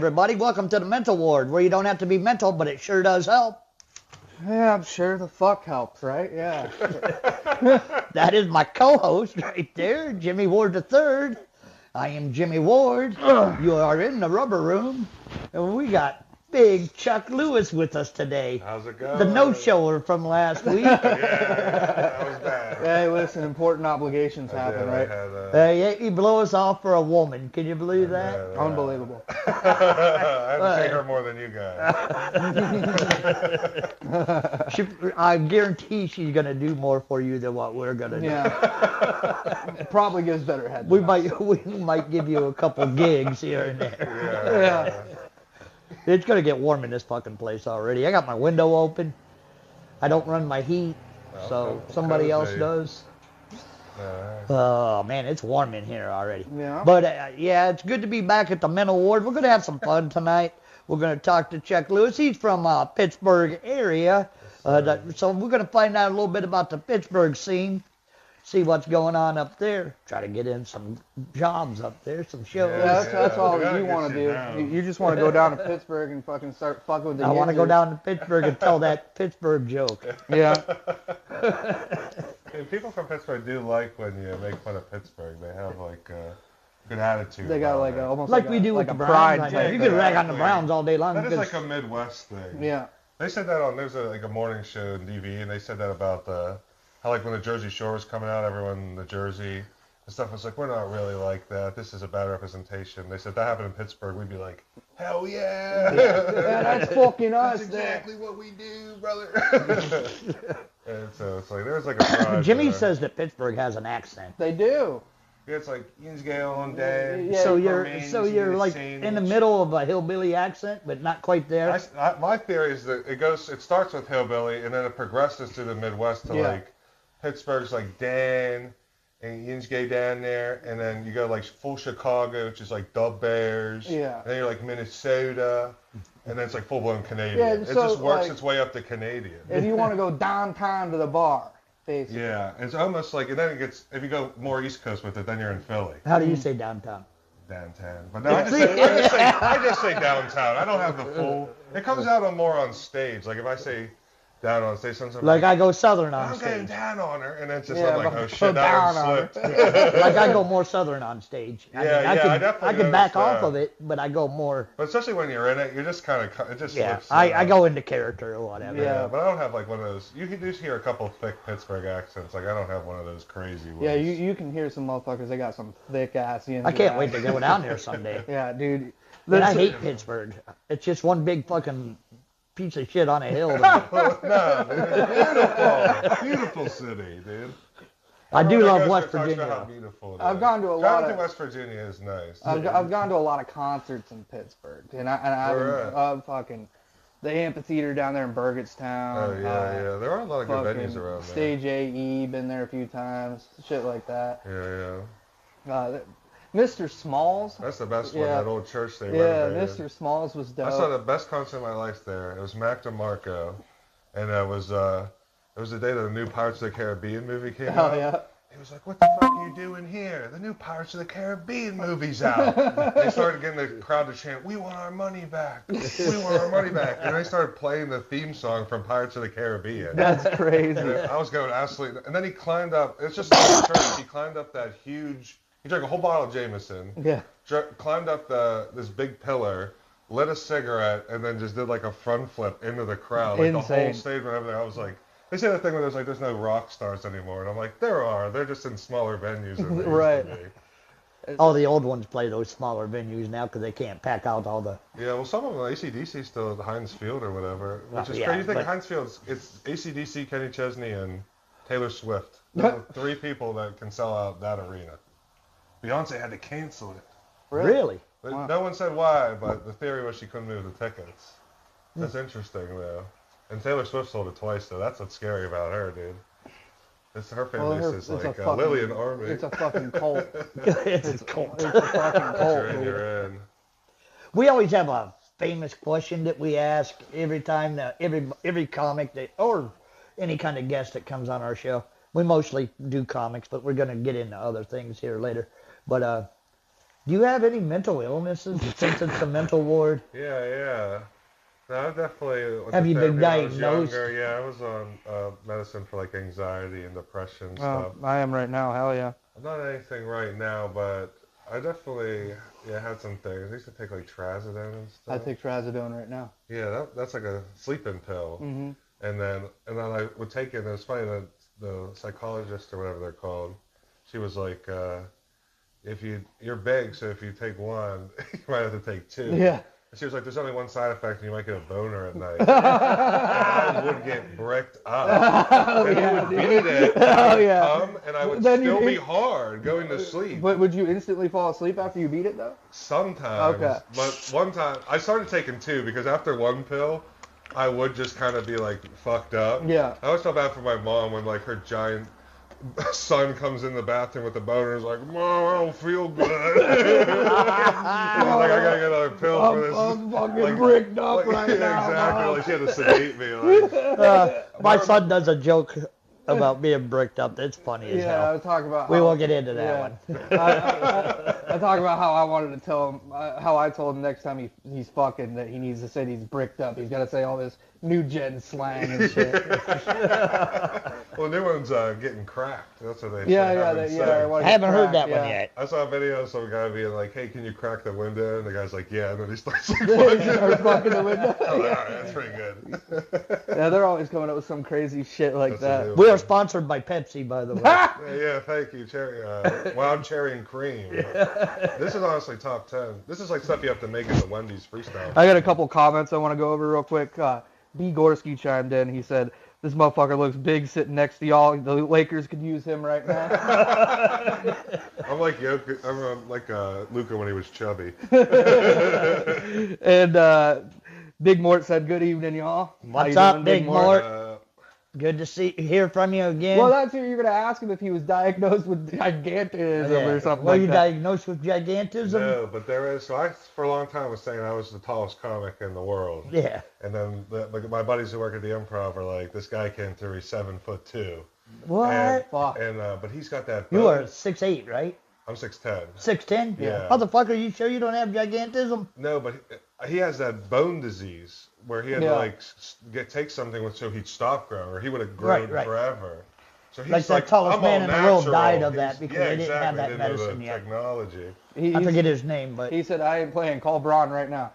everybody. Welcome to the mental ward, where you don't have to be mental, but it sure does help. Yeah, I'm sure the fuck helps, right? Yeah. That is my co-host right there, Jimmy Ward III. I am Jimmy Ward. You are in the rubber room, and we got big Chuck Lewis with us today. How's it going? The no-shower from last week. Yeah, that was bad. Hey, listen, important obligations happen, right? He blew us off for a woman. Can you believe that? Yeah. Unbelievable. I haven't seen her more than you guys. I guarantee she's going to do more for you than what we're going to do. Yeah. It probably gives better head. We might give you a couple gigs here and there. Yeah. It's going to get warm in this fucking place already. I got my window open. I don't run my heat, so somebody else does. Oh, man, it's warm in here already. Yeah. But, it's good to be back at the mental ward. We're going to have some fun tonight. We're going to talk to Chuck Lewis. He's from Pittsburgh area. So we're going to find out a little bit about the Pittsburgh scene. See what's going on up there. Try to get in some jobs up there, some shows. Yeah, that's all you want to do. You just want to go down to Pittsburgh and fucking start fucking with the I want to go down to Pittsburgh and tell that Pittsburgh joke. Yeah. People from Pittsburgh do like when you make fun of Pittsburgh. They have like a good attitude. They got like almost like we do with the Browns. You can rag on the Browns all day long. That is like a Midwest thing. Yeah. They said that there's a morning show on TV, and they said that about how like when the Jersey Shore was coming out, everyone in the Jersey and stuff was like, we're not really like that. This is a bad representation. They said that happened in Pittsburgh. We'd be like, hell yeah. Yeah, that's fucking us. That's exactly what we do, brother. And so it's like there's like a pride Jimmy there. says that Pittsburgh has an accent. They do. Yeah, it's like Yinsgale on Dan. Yeah, So you're like in the middle of a hillbilly accent, but not quite there. My theory is that it starts with hillbilly and then it progresses to the Midwest to like Pittsburgh's like Dan and Yinsgay down there, and then you go like full Chicago, which is like Dub Bears. Yeah. And then you're like Minnesota, and then it's like full blown Canadian. Yeah, it so, just works like, its way up to Canadian. If you want to go downtown to the bar, basically. Yeah, it's almost like, and then it gets, if you go more East Coast with it, then you're in Philly. How do you say downtown? Downtown. But no, I just say downtown. I don't have the full. It comes out more on stage. Like if I say down on stage, sometimes like I go southern on I'm stage. getting down on her, and then it's just Yeah, I'm like, but oh shit, that one slipped. Like I go more southern on stage. I can back off of it, but I go more. But especially when you're in it, you're just kind of, it just slips. I go into character or whatever. Yeah, but I don't have like one of those. You can just hear a couple thick Pittsburgh accents. Like I don't have one of those crazy ones. Yeah, you can hear some motherfuckers. They got some thick ass. I can't wait to go down there someday. Yeah, dude. But I hate Pittsburgh. It's just one big fucking piece of shit on a hill. No, dude, beautiful city, dude. I do love West Virginia. How beautiful it is. I've gone to a lot of West Virginia is nice. I've gone to a lot of concerts in Pittsburgh, and I fucking the amphitheater down there in Burgettstown. Oh yeah. There are a lot of good venues around there. Stage AE, been there a few times, shit like that. Yeah. Mr. Smalls. That's the best one. That old church they renovated. Mr. Smalls was dope. I saw the best concert of my life there. It was Mac DeMarco, and it was the day that the new Pirates of the Caribbean movie came out. Oh yeah. He was like, "What the fuck are you doing here? The new Pirates of the Caribbean movie's out." They started getting the crowd to chant, "We want our money back! We want our money back!" And they started playing the theme song from Pirates of the Caribbean. That's crazy. And I was going absolutely. And then he climbed up. It's just like a church. He climbed up that huge. He drank a whole bottle of Jameson. Yeah. Climbed up this big pillar, lit a cigarette, and then just did like a front flip into the crowd. Like Insane. the whole stage went over there. I was like, they say the thing where there's no rock stars anymore, and I'm like, there are. They're just in smaller venues than they Right. used to be. All the old ones play those smaller venues now because they can't pack out all the. Yeah, well, some of them, AC/DC still at Heinz Field or whatever, which is Yeah, crazy. You think but- Heinz Field's, it's AC/DC, Kenny Chesney, and Taylor Swift. Those are three people that can sell out that arena. Beyonce had to cancel it. Really? Wow. No one said why, but the theory was she couldn't move the tickets. That's interesting, though. And Taylor Swift sold it twice, though. That's what's scary about her, dude. Her fan base is like Lillian Army. It's a fucking cult. It's a cult. It's a fucking cult. You're in. We always have a famous question that we ask every time that every comic that or any kind of guest that comes on our show. We mostly do comics, but we're gonna get into other things here later. But Do you have any mental illnesses since it's a mental ward? Yeah. No, I definitely. Have you been when I was diagnosed? younger, yeah, I was on medicine for like anxiety and depression stuff. I am right now. Hell yeah. Not anything right now, but I definitely had some things. I used to take like trazodone and stuff. I take trazodone right now. Yeah, that's like a sleeping pill. Mm-hmm. And then I would take it. And it was funny that the psychologist or whatever they're called, she was like, you're big, so if you take one, you might have to take two. Yeah. And she was like, there's only one side effect, and you might get a boner at night. And I would get bricked up. And I would beat it, and I would come, and I would still be hard going to sleep. But would you instantly fall asleep after you beat it, though? Sometimes. Okay. But one time, I started taking two, because after one pill, I would just kind of be like fucked up. Yeah. I always felt bad for my mom when like her giant son comes in the bathroom with the boner and is like, Mom, I don't feel good. Like, I gotta get another pill for this. I'm fucking bricked up right now. Exactly. Like, she had to sedate me. Like, My son does a joke about being bricked up. It's funny as hell. I talk about. We won't get into that one. I talk about how I wanted to tell him, how I told him next time he's fucking that he needs to say he's bricked up. He's got to say all this new gen slang and shit. Well, new one's getting cracked. That's what they I haven't heard that one yet. I saw a video of some guy being like, hey, can you crack the window? And the guy's like, yeah. And then he starts like, fucking the window. I was like, all right, that's pretty good. Yeah, they're always coming up with some crazy shit like that. We are sponsored by Pepsi, by the way. Yeah, thank you, cherry. Wild cherry and cream. This is honestly top 10. This is like stuff you have to make in the Wendy's freestyle. I got a couple comments I want to go over real quick. B. Gorski chimed in. He said, this motherfucker looks big sitting next to y'all. The Lakers could use him right now. I'm like Luka when he was chubby. And Big Mort said, good evening, y'all. What's up, Big Mort? Good to hear from you again. Well, that's who you're going to ask him if he was diagnosed with gigantism or something Were like you that. diagnosed with gigantism? No, but there is. So I, for a long time, was saying I was the tallest comic in the world. Yeah. And then my buddies who work at the Improv are like, this guy came through. He's 7'2". What? And but he's got that. You are 6'8", right? I'm 6'10". 6'10"? Yeah. Motherfucker, you sure you don't have gigantism? No, but he has that bone disease where he had to like take something so he'd stop growing, or he would have grown forever. So he's like the tallest man in the world died of that because they didn't have that they medicine yet. Technology. I forget his name, but he said, I ain't playing. Call Braun right now.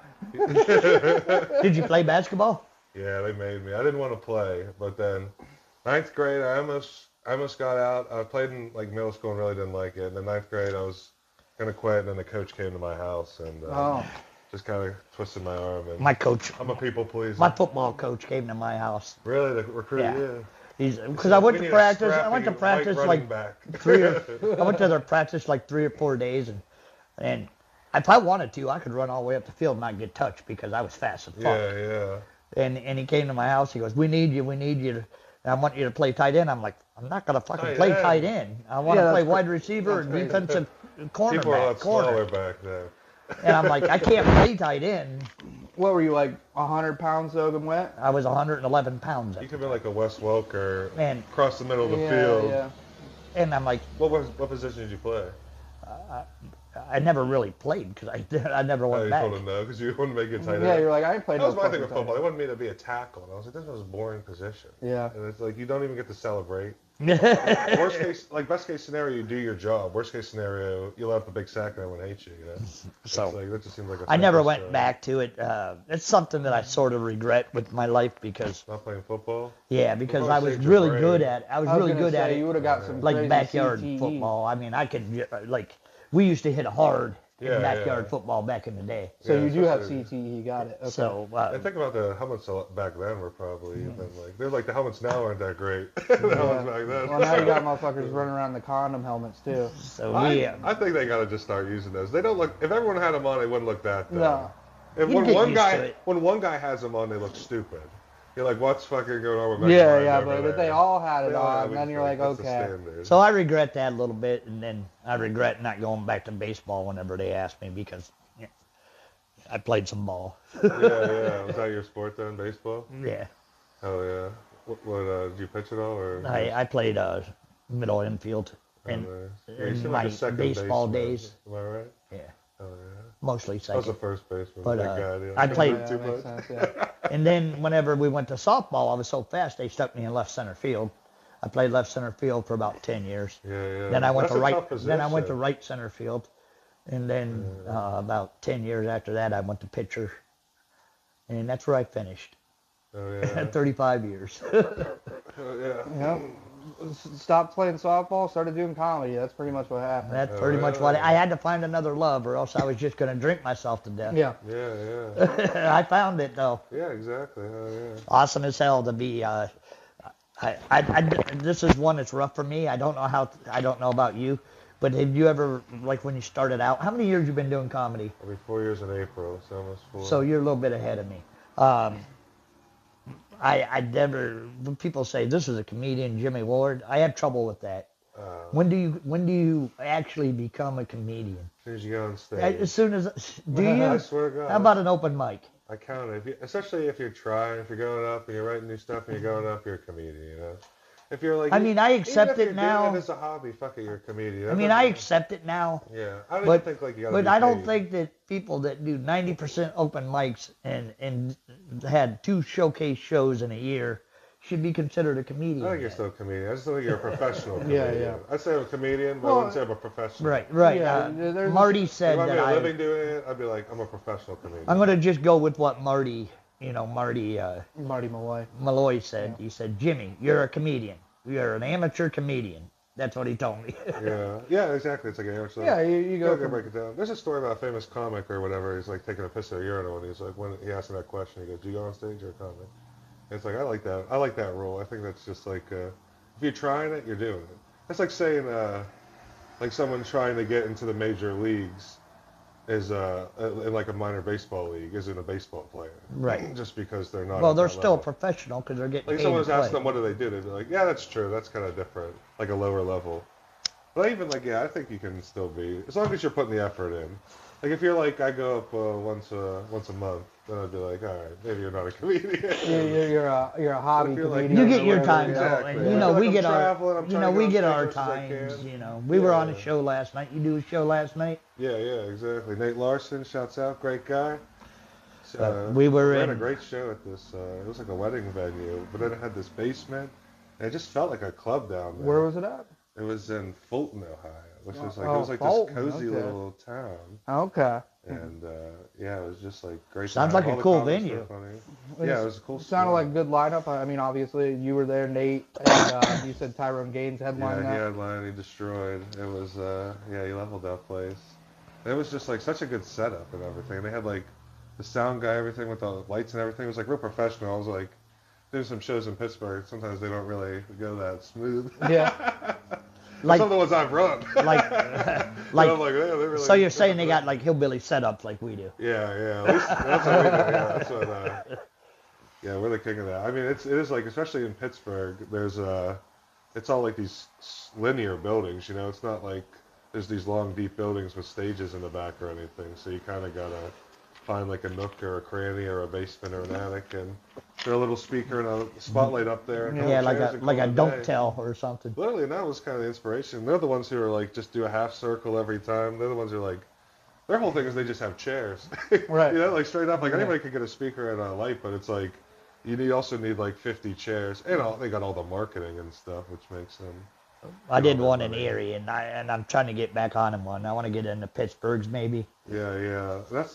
Did you play basketball? Yeah, they made me. I didn't want to play, but then 9th grade, I almost got out. I played in like middle school and really didn't like it. And then 9th grade, I was gonna quit, and then the coach came to my house and just kind of twisted my arm. And my coach. I'm a people pleaser. My football coach came to my house. Really, the recruiter? Yeah. Because I went to practice. I went to practice like I went to their practice like 3 or 4 days, and if I wanted to, I could run all the way up the field and not get touched because I was fast as fuck. Yeah. And he came to my house. He goes, we need you. And I want you to play tight end. I'm like, I'm not gonna fucking play tight end. I want to play wide receiver and defensive cornerback. People were a lot smaller back then. And I'm like, I can't play tight end. What were you, like 100 pounds soaking wet? I was 111 pounds. You could be like a Wes Welker, Man, across the middle of the field. Yeah. And I'm like, what position did you play? I never really played because I never went back. You told him no because you wanted to make it tight end. Yeah, you're like, I ain't played. That was my thing with football. They wanted me to be a tackle, and I was like, this is a boring position. Yeah. And it's like you don't even get to celebrate. Worst case, like best case scenario, you do your job. Worst case scenario, you'll have a big sack and everyone hates you. You know. So it's like, that just seems like I never went back to it. It's something that I sort of regret with my life because not playing football. Yeah, because I was really good at it. I was really good at it. You would have got some like backyard CTE. football. I mean, I could like we used to hit hard in backyard football back in the day. So you do have CTE, got it. Okay. So and think about the helmets back then were probably even like they're like the helmets now aren't that great. The helmets back then. Well, now you got motherfuckers running around in the condom helmets too. So I think they gotta just start using those. They don't look. If everyone had them on, they wouldn't look that dumb. No. If when one guy has them on, they look stupid. You're like, what's fucking going on with me? But if they all had it on, then you're like, okay. So I regret that a little bit, and then I regret not going back to baseball whenever they asked me because I played some ball. Yeah. Was that your sport then, baseball? Yeah. Hell yeah. What did you pitch at all? Or I played middle infield in my baseball days. Am I right? Yeah. Oh, yeah. Mostly I was second. a first baseman. But, Big guy, yeah. I played- Yeah, too that makes much. sense, yeah. And then whenever we went to softball, I was so fast they stuck me in left center field. I played left center field for about 10 years. Yeah. Then I went That's to a tough right. Then I went to position. right center field, and then about 10 years after that, I went to pitcher, and that's where I finished. Oh, yeah. 35 years. Oh, yeah. Yep. Stopped playing softball, started doing comedy. That's pretty much what happened. That's pretty much what I had to find another love, or else I was just gonna drink myself to death. Yeah. Yeah. I found it though. Yeah, exactly. Oh, yeah. Awesome as hell to be. This is one that's rough for me. I don't know about you, but did you ever, like when you started out? How many years you been doing comedy? I'll be 4 years in April, so almost 4. So you're a little bit ahead of me. I never. When people say this is a comedian, Jimmy Ward, I have trouble with that. When do you actually become a comedian? As soon as you go on stage. As soon as do you? I swear to God. How about an open mic? I count it. Especially if you're trying, if you're going up and you're writing new stuff and you're going up, you're a comedian, you know? If you're like, I mean, I accept even if it you're now. doing it as a hobby, fuck it, you're a comedian. I mean, I accept it now. Yeah, I don't But, even think like you gotta but be I don't paid. think that people that do 90% open mics and had 2 showcase shows in a year should be considered a comedian. I think you're still a comedian. I just don't think you're a professional comedian. Yeah. I'd say I'm a comedian, but I wouldn't say I'm a professional. Right. Yeah, there's- Marty said If I that made a living doing it, I'd be like, I'm a professional comedian. I'm going to just go with what Marty Marty Malloy. Malloy said. He said, Jimmy, you're a comedian. You're an amateur comedian. That's what he told me. Yeah, exactly. It's like an amateur. Yeah, you go Gotta from- break it down. There's a story about a famous comic or whatever. He's like taking a piss at a urinal, and he's like, when he asked him that question, he goes, "Do you go on stage or a comic?" And it's like I like that. I like that rule. I think that's just like if you're trying it, you're doing it. It's like saying like someone trying to get into the major leagues is in like a minor baseball league isn't a baseball player. Right. Just because they're not. Well, at they're that still level. professional because they're getting Like paid someone to was asking play. them what do they do, they'd be like, yeah, that's true, that's kind of different, like a lower level. But I even like, yeah, I think you can still be, as long as you're putting the effort in. Like if you're like, I go up once a month, then I'd be like, all right, maybe you're not a comedian. You're a hobby If you're like, comedian. You get your or time whatever, though, Exactly. and Yeah. you know Like we I'm get traveling, I'm our, trying to get on get stage our as much as I times. can. You know, we were on a Yeah. show last night. You do a show last night. Yeah, exactly. Nate Larson, shouts out, great guy. We were ran a in- great show at this. It was like a wedding venue, but then it had this basement, and it just felt like a club down there. Where was it at? It was in Fulton, Ohio, which was like Oh, it was like Fulton, this cozy okay. little town, Okay. and yeah, it was just like great. Sounds time. like a All the cool comics venue. were funny. Yeah, it was a cool. Sounded store. like a good lineup. I mean, obviously you were there, Nate, and you said Tyrone Gaines headlined Yeah, he that. headlined, he destroyed. It was yeah, he leveled that place. And it was just like such a good setup and everything. They had like the sound guy, everything with the lights and everything. It was like real professional. I was like, there's some shows in Pittsburgh. Sometimes they don't really go that smooth. Yeah. Like, Some of the ones I've run. like, And like. I'm like, yeah, they're really, So you're saying they got like hillbilly setups like we do? Yeah. At least that's what we do. Yeah, that's what. Yeah, we're the king of that. I mean, it is like, especially in Pittsburgh, there's it's all like these linear buildings. You know, it's not like there's these long, deep buildings with stages in the back or anything. So you kind of gotta find like a nook or a cranny or a basement or an attic and throw a little speaker and a spotlight up there. And Yeah, like chairs a and like call a it don't day. tell or something. Literally, and that was kind of the inspiration. They're the ones who are like just do a half circle every time. They're the ones who are like, their whole thing is they just have chairs. Right. You know, like straight up, like Yeah. anybody could get a speaker and a light, but it's like you also need like 50 chairs, and they got all the marketing and stuff, which makes them. I did all one that in money. Erie, and I'm trying to get back on in one. I want to get into Pittsburgh's maybe. Yeah. That's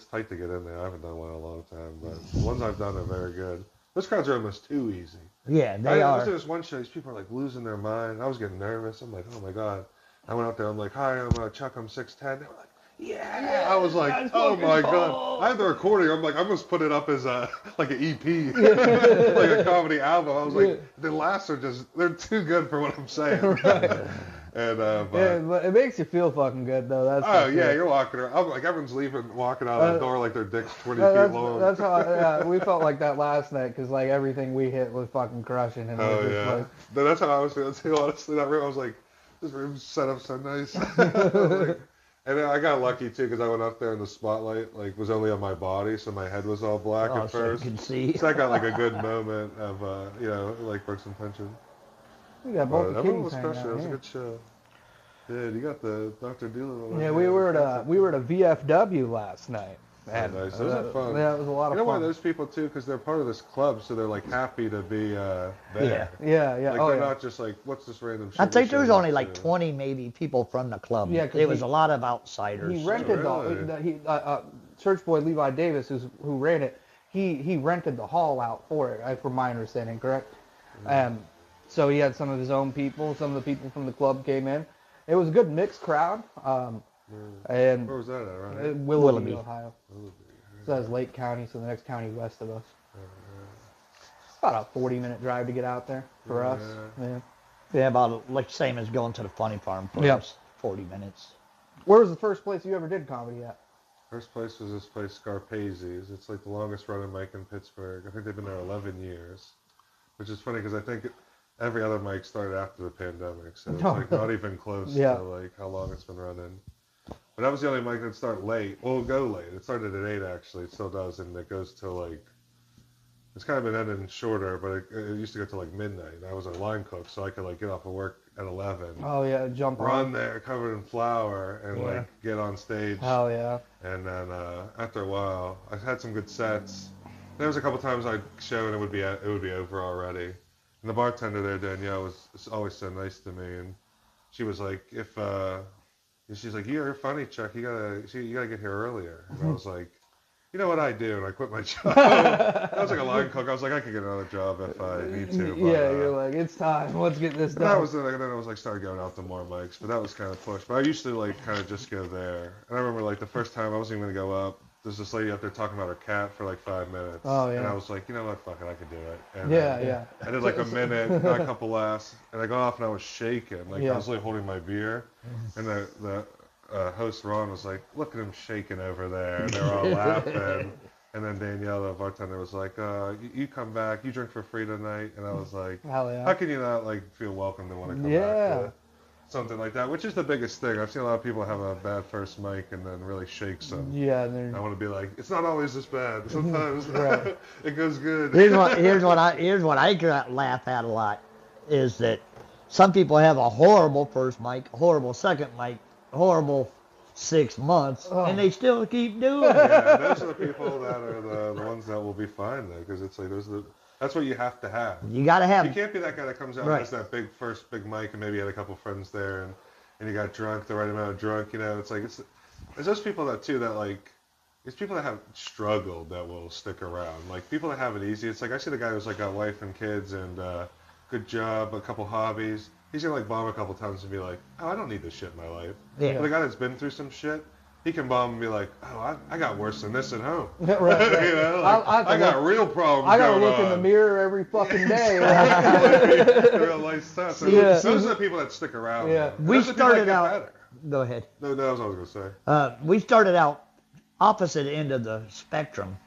tight to get in there. I haven't done one in a long time, but the ones I've done are very good. Those crowds are almost too easy. Yeah, they I are. was at this one show. These people are like losing their mind. I was getting nervous. I'm like, oh my god. I went out there. I'm like, hi, I'm Chuck. I'm 6'10". They were like, yeah. I was like, that's oh fucking my cool. god. I had the recording. I'm like, I must put it up as like an EP, like a comedy album. I was like, the laughs are they're too good for what I'm saying. And but. Yeah, but it makes you feel fucking good though. That's Oh for yeah, sure. you're walking around. I'm like everyone's leaving, walking out the door like their dick's 20 That's, feet long. that's how yeah, we felt like that last night because like everything we hit was fucking crushing and Oh we're just yeah, like, but that's how I was feeling too. Honestly, that room, I was like, this room's set up so nice. I was like- and then I got lucky too because I went up there and the spotlight like was only on my body, so my head was all black Oh, at so you first. can see. So I got like a good moment of like broke some tension. we got But both the everyone kings was hanging crushing. It out was a here. good show. Yeah, you got the Dr. Doolittle. Yeah, we were at a VFW last night. Oh, nice. Those are fun. Yeah, it was a lot of fun. You know why those people too? Because they're part of this club, so they're like happy to be there. Yeah. Yeah. Like they're not just like, what's this random shit? I think there was only like 20 maybe people from the club. Yeah, 'cause it was a lot of outsiders. He rented Church Boy Levi Davis, who ran it. He rented the hall out for it, from my understanding, correct? So he had some of his own people. Some of the people from the club came in. It was a good mixed crowd. And where was that at? Right? Willoughby, Ohio. So that's Lake County, so the next county west of us. About a 40-minute drive to get out there for us. Yeah. Yeah, about like same as going to the Funny Farm for us. 40 minutes. Where was the first place you ever did comedy at? First place was this place, Scarpazi's. It's like the longest running mic in Pittsburgh. I think they've been there 11 years, which is funny because I think every other mic started after the pandemic, so it's like not even close to like how long it's been running. But that was the only mic that started late. Well, go late. It started at 8 actually. It still does, and it goes till like, it's kind of been ending shorter, but it used to go till like midnight. I was a line cook, so I could like get off of work at 11. Oh yeah, jump run there covered in flour and like get on stage. Oh yeah. And then after a while, I had some good sets. There was a couple times I'd show and it would be over already. And the bartender there, Danielle, was always so nice to me, and she was like, she's like, you're funny, Chuck. You gotta get here earlier. And I was like, you know what I do? And I quit my job. I was like a line cook. I was like, I could get another job if I need to. But, you're like, it's time. Let's get this done. Then I was like, started going out to more mics, but that was kind of pushed. But I used to like kind of just go there. And I remember like the first time I wasn't even gonna go up. There's this lady up there talking about her cat for like 5 minutes. Oh yeah. And I was like, you know what? Fuck it, I could do it. And I did like a minute, got a couple laughs, and I got off and I was shaking. Like I was like holding my beer, and the host Ron was like, look at him shaking over there, and they're all laughing. And then Danielle, the bartender, was like, you come back, you drink for free tonight. And I was like, hell yeah. How can you not like feel welcome to want to come back to something like that? Which is the biggest thing. I've seen a lot of people have a bad first mic and then really shakes them. Yeah. I want to be like, it's not always this bad. Sometimes it goes good. Here's what I laugh at a lot is that some people have a horrible first mic, horrible second mic, horrible 6 months, and they still keep doing it. Yeah, those are the people that are the ones that will be fine though, because it's like that's what you have to have. You gotta have. You can't be that guy that comes out and has that first big mic and maybe had a couple friends there and you got drunk, the right amount of drunk. You know, it's like there's those people that like. It's people that have struggled that will stick around. Like people that have it easy. It's like I see the guy who's like got wife and kids and good job, a couple hobbies. He's gonna like bomb a couple times and be like, oh, I don't need this shit in my life. Yeah. But the guy that's been through some shit, he can bomb and be like, oh, I got worse than this at home. Right. You know, like, I got real problems. I gotta look in the mirror every fucking day. Real life stuff. So those are the people that stick around. Yeah. We started out. Go ahead. No, that's what I was gonna say. We started out opposite end of the spectrum.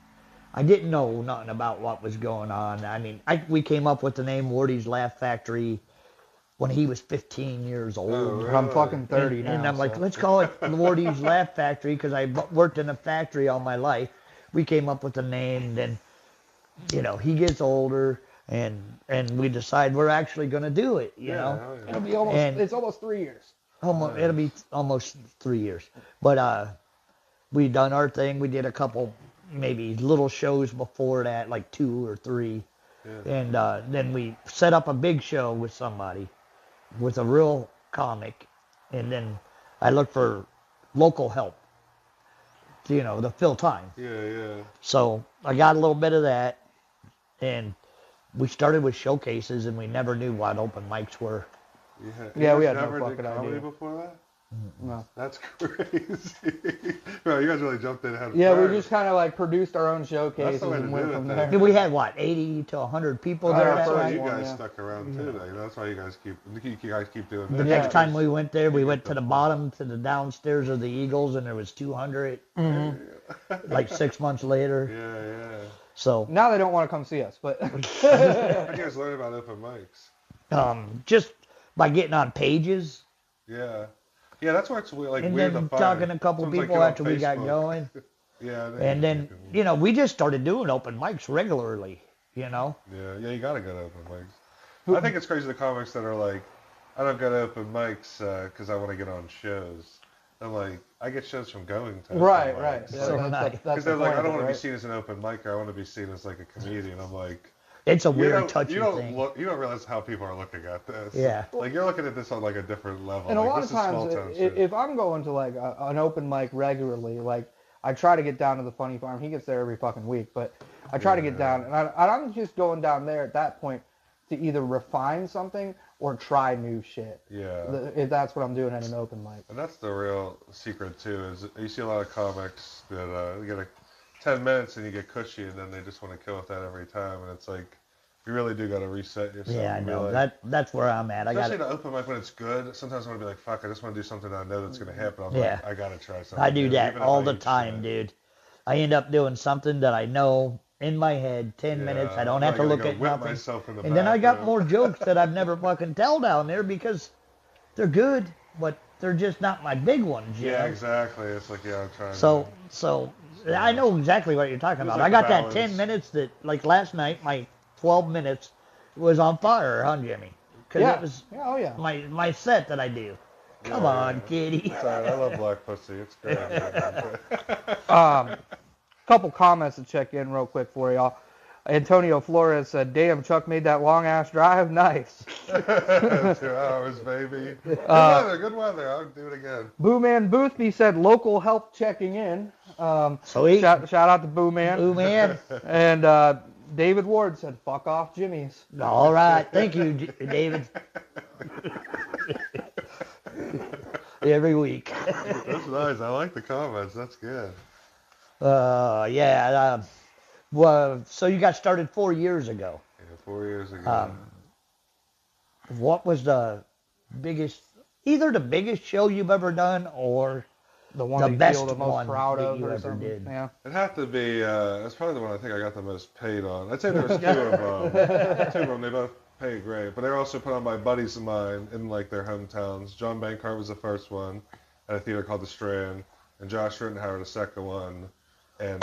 I didn't know nothing about what was going on. I mean, we came up with the name Wardy's Laugh Factory when he was 15 years old. Oh, really? I'm fucking 30 now. And I'm like, let's call it Wardy's Laugh Factory because I worked in a factory all my life. We came up with the name. Then, you know, he gets older, and we decide we're actually going to do it. You know, it'll be it's almost 3 years. It'll be almost 3 years. But we done our thing. We did a couple maybe little shows before that, like 2 or 3. Yeah. And then we set up a big show with somebody, with a real comic. And then I looked for local help, you know, to fill time. Yeah. So I got a little bit of that. And we started with showcases, and we never knew what open mics were. Yeah, we had never no fucking did comedy idea before that? No. That's crazy. Well, you guys really jumped in ahead of Yeah, time. we just kind of like produced our own showcases and went from there. We had, 80 to 100 people there That's that why night? you guys stuck around too. Like, that's why you guys keep doing The that. next time we went there, we went to the bottom, to the downstairs of the Eagles, and there was 200, like 6 months later. Yeah. So now they don't want to come see us, but How do you guys learn about open mics? Just by getting on pages. Yeah, that's why it's like and weird then to find. talking to a couple Someone's people like, after we got going. Yeah. And then, you know, we just started doing open mics regularly, you know. Yeah, you gotta go to open mics. I think it's crazy the comics that are like, I don't go to open mics because I want to get on shows. I'm like, I get shows from going to Right, open right. mics. Yeah, So that's nice. that's Because the they're like, point I don't of it, want to be right? seen as an open micer. I want to be seen as like a comedian. I'm like, It's a you weird, don't, touchy you don't thing. look, you don't realize how people are looking at this. Yeah. Like you're looking at this on like a different level. And a like, lot this of is small times, town shit. if I'm going to like an open mic regularly, like I try to get down to the Funny Farm. He gets there every fucking week, but I try to get down, and I'm just going down there at that point to either refine something or try new shit. Yeah. If that's what I'm doing at an open mic. And that's the real secret too. Is you see a lot of comics that you get 10 minutes and you get cushy, and then they just want to kill with that every time, and it's like. You really do got to reset yourself. Yeah, I and be know. like, That's where I'm at. especially the open mic when it's good. Sometimes I want to be like, fuck, I just want to do something I know that's going to happen. I'm like, I got to try something. I do new, that even if all I the eat time, shit. dude. I end up doing something that I know in my head, 10 minutes. I don't have to look at whip nothing. myself in the And then I got bathroom. more jokes that I've never fucking tell down there because they're good, but they're just not my big ones. You Yeah, know? exactly. It's like, I'm trying. So I know exactly what you're talking about. like I got the that balance. 10 minutes that, like last night, my 12 minutes was on fire, huh, Jimmy? Because Yeah. it was Yeah, oh yeah. my set that I do. Come on, kitty. It's all right. I love black pussy. It's great. Couple comments to check in real quick for y'all. Antonio Flores said, "Damn, Chuck made that long ass drive. Nice." 2 hours, baby. Good weather. I'll do it again. Boo Man Boothby said, "Local help checking in." Sweet. Shout out to Boo Man. Ooh, man. And David Ward said, "Fuck off, Jimmy's." All right. Thank you, David. Every week. That's nice. I like the comments. That's good. Yeah. Well, so you got started 4 years ago. Yeah, 4 years ago. What was the biggest, either the biggest show you've ever done or The one the that you best feel the most one proud that of you or ever something. did? Yeah. It'd have to be, that's probably the one I think I got the most paid on. I'd say there was two of them. Two of them, they both paid great. But they were also put on by buddies of mine in like their hometowns. John Bankart was the first one at a theater called The Strand, and Josh Rittenhauer the second one, and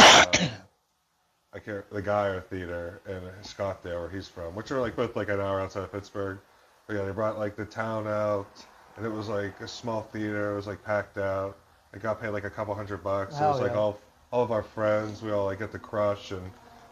the Geyer Theater in Scottsdale where he's from, which are like both like an hour outside of Pittsburgh. But yeah, they brought like the town out, and it was like a small theater. It was like packed out. It got paid like a couple $100. It was like yeah. all of our friends. We all like get to crush, and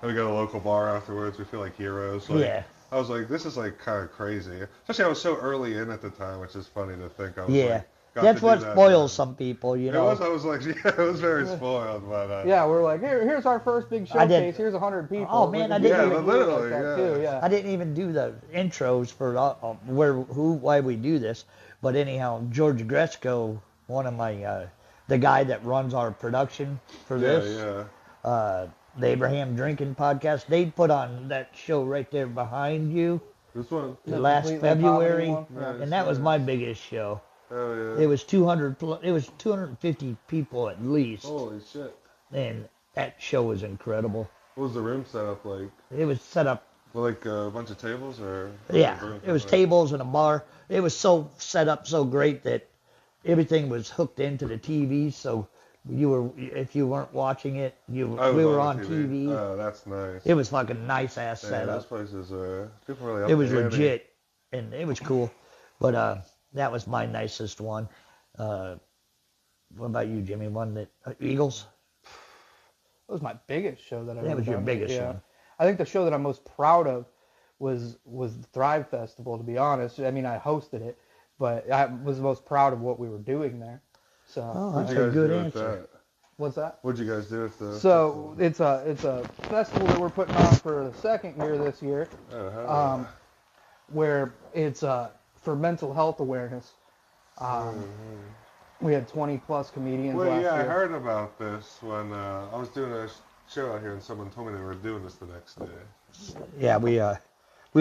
then we go to a local bar afterwards. We feel like heroes. Like, Yeah. I was like, this is like kind of crazy. Especially I was so early in at the time, which is funny to think. I was Yeah. like, got That's to do what that spoils then. some people, you It know. was. I was like, yeah, it was very spoiled, but Yeah, we're like, here's our first big I did- showcase. Here's 100 people. Oh, man, We I can didn't do even- it literally, like that, yeah. Too, yeah. I didn't even do the intros for why we do this. But anyhow, George Gresco, one of my, the guy that runs our production for this, yeah. the Abraham Drinking Podcast, they put on that show right there behind you This one. the last completely February, comedy one? Nice, and that was nice. my biggest show. Oh yeah. It was 200. It was 250 people at least, Holy shit. and that show was incredible. What was the room set up like? It was set up. Well, like a bunch of tables or? Yeah, room it was like- tables and a bar. It was so set up so great that everything was hooked into the TV. So if you weren't watching it, we were on TV. Oh, that's nice. It was fucking nice ass Yeah, setup. those places people really. It was up the ante. legit, and it was cool. But that was my nicest one. What about you, Jimmy? One that Eagles? That was my biggest show that I've That ever was your done. biggest yeah. one. I think the show that I'm most proud of was the Thrive Festival, to be honest. I mean, I hosted it, but I was most proud of what we were doing there. So, Oh, What'd that's you a guys good do at answer. that? what's that? What'd you guys do at the? So it's a festival that we're putting on for the second year this year, Oh, hell where it's for mental health awareness. We had 20 plus comedians Well, last yeah, I year. heard about this when I was doing a show out here, and someone told me they were doing this the next day. Yeah, we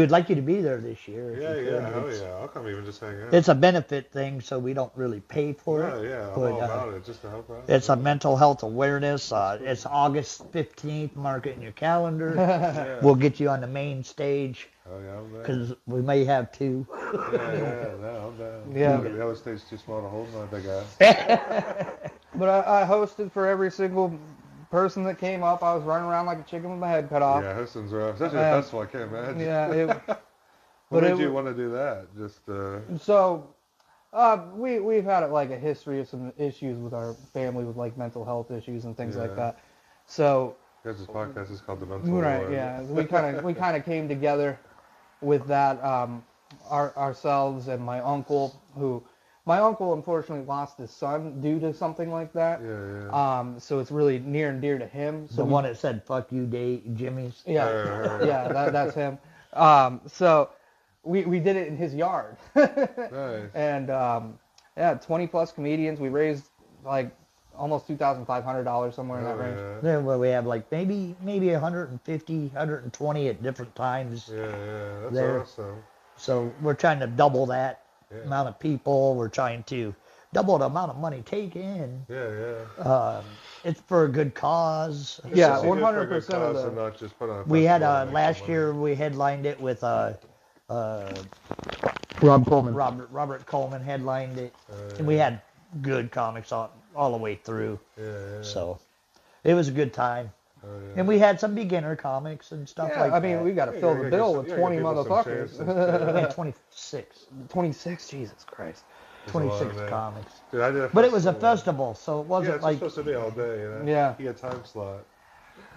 would like you to be there this year. if Yeah, you yeah, could. hell It's- yeah. I'll come even just hang out. It's a benefit thing, so we don't really pay for Yeah, it. yeah, I'm but, all about it, just to help out. It's a mental health awareness. It's August 15th. Mark it in your calendar. Yeah. We'll get you on the main stage Oh yeah, I'm there. because we may have two. Yeah, no, I'm down. Yeah. The other stage's too small to hold my big ass. But I hosted for every single person that came up. I was running around like a chicken with my head cut off. Yeah, hosting's rough. Especially Uh, a festival, I can't imagine. Yeah, What But made it you w- want to do that? Just So, we've had like a history of some issues with our family with like mental health issues and things like Yeah. that. So, Guys, this podcast is called The Mental right, Ward. yeah, we kind of came together with that, ourselves and my uncle unfortunately lost his son due to something like that. Yeah. So it's really near and dear to him. So The one that said "fuck you, Jimmy's." yeah, Right. yeah, that's him. So we did it in his yard. Nice. And yeah, 20 plus comedians. We raised like almost $2,500 somewhere in that range. Yeah. Then where we have like maybe 150, 120 at different times. Yeah, that's There. awesome. So we're trying to double that Yeah. amount of people. We're trying to double the amount of money taken. Yeah. It's for a good cause. Yeah, So you do it for a good 100% of cause the- and not just put on a We had festival and make last some money. year we headlined it with Rob Coleman. Robert Coleman headlined it, and we had good comics all the way through. Yeah. So it was a good time. Oh, yeah. And we had some beginner comics and stuff Yeah, like I mean, that. we got to Yeah, fill you the gotta bill give with some- 20 yeah, give us some motherfuckers. chances, Yeah, 26. 26, Jesus Christ. There's a lot 26 of that. comics. Dude, I did But it was a festival, so it Yeah, wasn't it's like supposed to be all day, you know? Yeah. You get a time slot.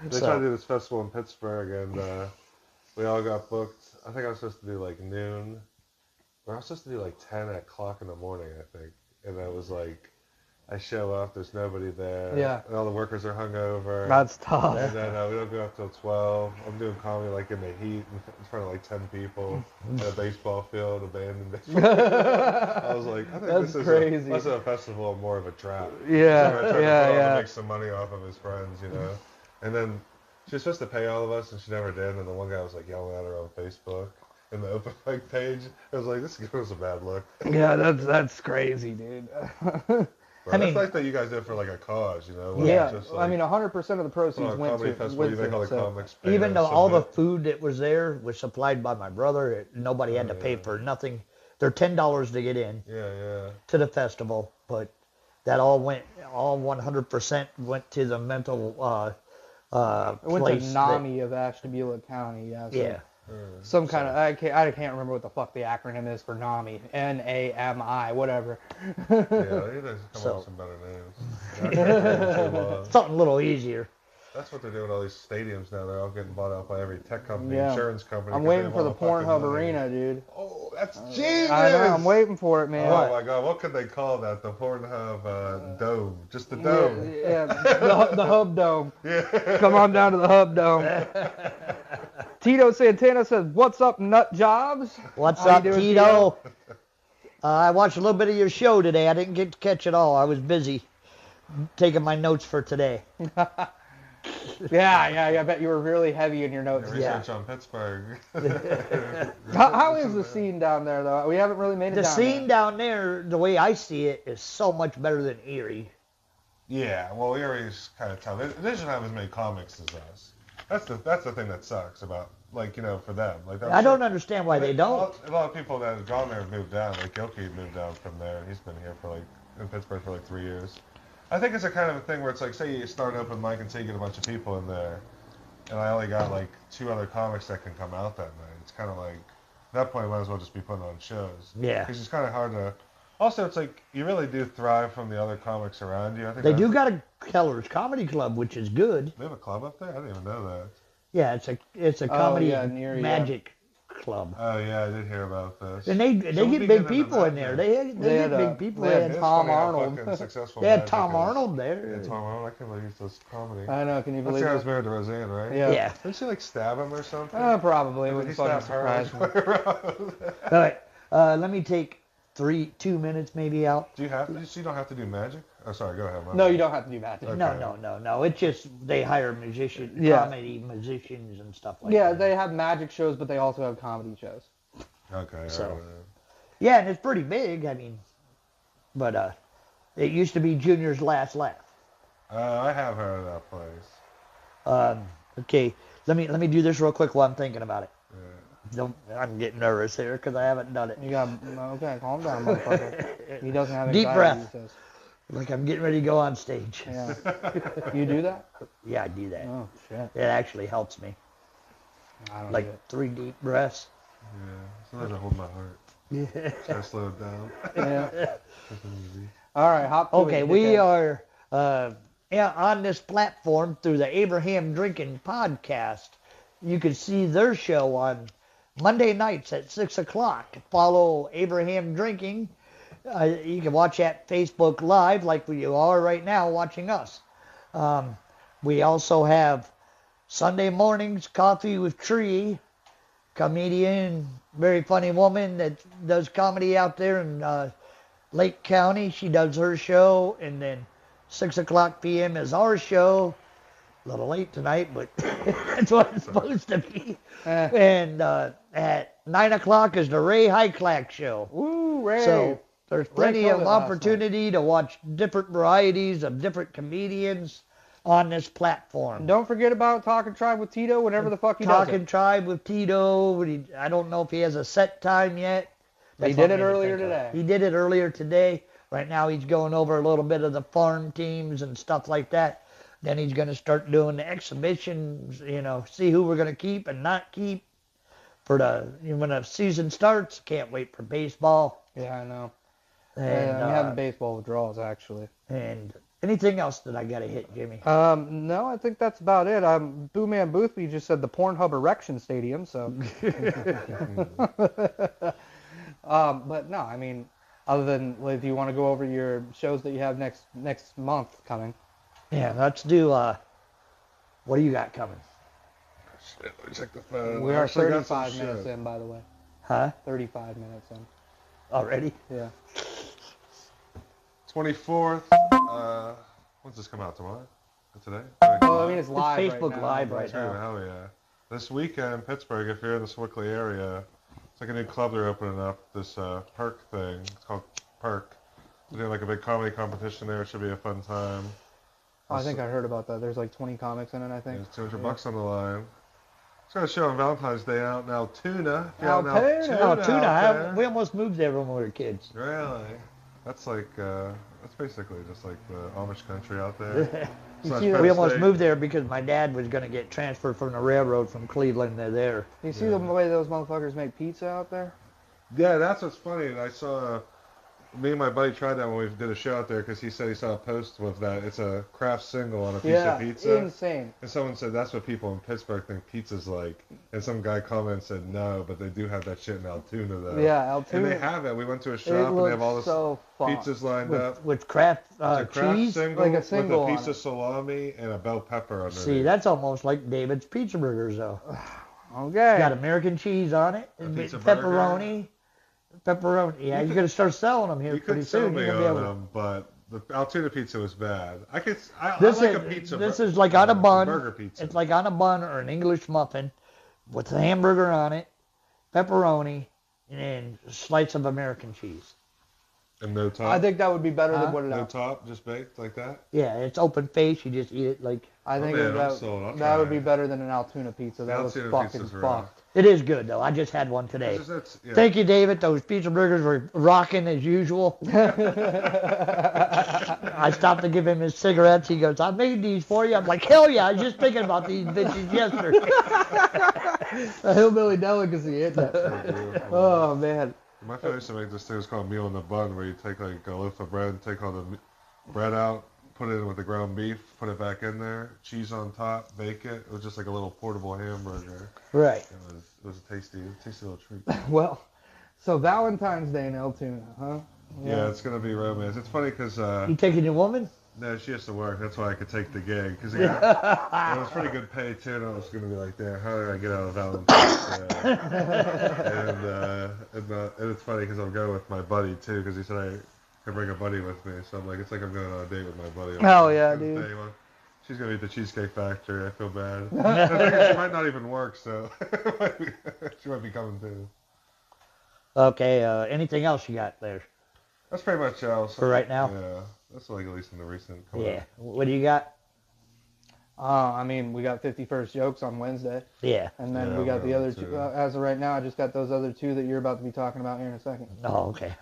They So- tried to do this festival in Pittsburgh, and we all got booked. I think I was supposed to do like noon. Or I was supposed to do like 10 o'clock in the morning, I think. And I was like, I show up, there's nobody there. Yeah. And all the workers are hungover. That's tough. And then we don't go up till 12. I'm doing comedy like in the heat in front of like 10 people at a baseball field, abandoned baseball. I was like, I think That's this is crazy. less of a festival and more of a trap. Yeah, So I tried to put on yeah. to make some money off of his friends, you know. And then she was supposed to pay all of us, and she never did. And the one guy was like yelling at her on Facebook in the open mic page. I was like, this gives us a bad look. Yeah, that's crazy, dude. But I that's mean- nice that you guys did for like a cause, you know. Like, Yeah, just, I mean, 100% of the put proceeds on a went comedy to festival, you make all the so. comics pay even to though all the submit. food that was there was supplied by my brother, nobody had to pay for nothing. They're $10 to get in Yeah. to the festival, but that all 100% went to the mental It went place to that- NAMI of Ashtabula County. Yeah. So yeah. Some kind of I can't remember what the fuck the acronym is for NAMI. NAMI, whatever. Yeah, you guys come So- up with some better names. Yeah, Something a little easier. that's what they're doing with all these stadiums now. They're all getting bought out by every tech company, Yeah. insurance company. I'm 'cause they waiting have for all the fucking Pornhub money. arena, dude. Oh, that's genius! I know. I'm waiting for it, man. Oh my god, what could they call that? The Pornhub dome, just the dome. Yeah, the Hub Dome. Yeah. Come on down to the Hub Dome. Tito Santana says, "What's up, nut jobs?" What's How you up, doing, Tito? I watched a little bit of your show today. I didn't get to catch it all. I was busy taking my notes for today. Yeah. I bet you were really heavy in your notes. Research on Pittsburgh. How is the scene down there, though? We haven't really made it The down scene there. down there, the way I see it, is so much better than Erie. Yeah, well, Erie's kind of tough. They doesn't have as many comics as us. That's the thing that sucks about, like, you know, for them. Like, I'm I sure- don't understand why they don't. A lot of people that have gone there have moved down. Like Gilkey moved down from there. He's been here for in Pittsburgh for 3 years. I think it's a kind of a thing where it's like, say you start an open mic and say you get a bunch of people in there, and I only got 2 other comics that can come out that night. It's kind of like, at that point, I might as well just be putting on shows. Yeah. Because it's kind of hard to. Also, it's like you really do thrive from the other comics around you. I think They that's- do got a Keller's Comedy Club, which is good. They have a club up there. I didn't even know that. Yeah, it's a comedy yeah, near, yeah. magic club. Oh yeah, I did hear about this. And they So get we big get into people in that, there. yeah. They They get had, big people. they They had had, Tom Funny how Arnold. fucking successful they had Magic Tom is. Arnold there. Yeah, Tom Arnold. I can't believe he does comedy. I know. Can you That's believe the guy who's it? married to Roseanne, right? Yeah. Yeah. Didn't she stab him or something? Probably. It He wouldn't fucking stabbed surprise her. me. All right. Let me take 2 minutes maybe out. Do you have to? So you don't have to do magic? Oh, sorry. Go ahead. my No, bad. you don't have to do that. Okay. No. It's just they hire comedy musicians and stuff like Yeah, that. they have magic shows, but they also have comedy shows. Okay. So- all right. Yeah, and it's pretty big. I mean, but it used to be Junior's Last Laugh. I have heard of that place. Okay, let me do this real quick while I'm thinking about it. Yeah. I'm getting nervous here because I haven't done it. You got okay. Calm down, motherfucker. He doesn't have Deep anxiety, breath. he says. Like I'm getting ready to go on stage. Yeah. You do that? Yeah, I do that. Oh shit. It actually helps me. I don't Like do it. 3 deep breaths. Yeah. Sometimes I hold my heart. Yeah. Try to slow it down. Yeah. Nothing easy. All right, hop to Okay, it. we are on this platform through the Abraham Drinking Podcast. You can see their show on Monday nights at 6 o'clock. Follow Abraham Drinking. You can watch at Facebook Live like you are right now watching us. We also have Sunday mornings, Coffee with Tree, comedian, very funny woman that does comedy out there in Lake County. She does her show, and then 6 o'clock p.m. is our show. A little late tonight, but that's what it's supposed to be. And at 9 o'clock is the Ray Hyclack show. Woo, Ray. So there's plenty of killed it last opportunity to watch different varieties of different comedians on this platform. And don't forget about Talking Tribe with Tito whenever the fuck he does Talking it. Tribe with Tito. I don't know if he has a set time yet. He That's did what it made me earlier think of today. He did it earlier today. Right now he's going over a little bit of the farm teams and stuff like that. Then he's going to start doing the exhibitions, see who we're going to keep and not keep for when the season starts. Can't wait for baseball. Yeah, I know. And, I'm having baseball withdrawals, actually. and anything else that I got to hit, Jimmy? No, I think that's about it. Boo Man Boothby just said the Pornhub Erection Stadium, so. But no, I mean, other than if you want to go over your shows that you have next month coming. Yeah, let's do, what do you got coming? Shit, let me check the phone. We I are actually got some 35 minutes shit. in, by the way. Huh? 35 minutes in. Already? Yeah. 24th. When's this come out, tomorrow? Today? Well, I mean, it's live Facebook right now. Live but- right True, now. hell yeah. This weekend, Pittsburgh, if you're in the Swickley area, it's like a new club they're opening up, this Perk thing. It's called Perk. They're doing like a big comedy competition there. It should be a fun time. Oh, I think I heard about that. There's like 20 comics in it, I think. There's $200 on the line. It's got a show on Valentine's Day out in Altoona. If you're out in Altoona. Oh, out Tuna. there. We almost moved there when we were kids. Really? That's like, that's basically just like the Amish country out there. Slash see, Penn We almost State. moved there because my dad was going to get transferred from the railroad from Cleveland to there. You see the way those motherfuckers make pizza out there? Yeah, that's what's funny. I saw, me and my buddy tried that when we did a show out there because he said he saw a post with that. It's a craft single on a piece of pizza. Insane. And someone said that's what people in Pittsburgh think pizza's like. And some guy commented said no, but they do have that shit in Altoona though. Yeah, Altoona. And they have it. We went to a It shop and they have looks all this so fun. pizzas lined up. With Kraft It's a craft cheese. single, Like a single with a on piece it. of salami and a bell pepper underneath. See, that's almost like David's Pizza Burgers, though. Okay. Got American cheese on it, A and pizza pepperoni. Pepperoni. Yeah, you're going to start selling them here You pretty could sell soon. me You're gonna be on able to- them, but the Altoona pizza was bad. I This like is a pizza. this is like on a bun. Burger pizza. It's like on a bun or an English muffin with a hamburger on it, pepperoni, and then a slice of American cheese. And no top. I think that would be better Huh? than what it no is. top, just baked like that. Yeah, it's open face. You just eat it like I think man, I'm that, sold. I'll that try would be it. better than an Altoona pizza. The That was Altoona fucking pizza's raw. fucked. it is good though. I just had one today. Yeah. Thank you, David. Those pizza burgers were rocking as usual. I stopped to give him his cigarettes. He goes, "I made these for you." I'm like, "Hell yeah! I was just thinking about these bitches yesterday." A hillbilly delicacy, isn't it? Oh, man. My family used to make this thing. It's called meal in the bun, where you take like a loaf of bread, take all the bread out, put it in with the ground beef, put it back in there, cheese on top, bake it. It was just like a little portable hamburger. Right. It was a tasty little treat. Well, so Valentine's Day in Altoona, huh? Yeah, it's gonna be romance. It's funny because You taking your woman? no, she has to work. That's why I could take the gig because it was pretty good pay too. And I was gonna be like, "Damn, how did I get out of Valentine's Day?" and it's funny because I'll go with my buddy too because he said I can bring a buddy with me. So I'm like, it's like I'm going on a date with my buddy. Hell yeah, It's dude. day one. She's gonna be at the Cheesecake Factory. I feel bad. I think she might not even work, so she might be coming too. Okay. Anything else you got there? That's pretty much else. For right now? Yeah, that's like at least in the recent. Yeah. What do you got? I mean, we got 51st jokes on Wednesday, Yeah. and then Yeah, we got the we other got two. two. As of right now, I just got those other two that you're about to be talking about here in a second. Oh, okay.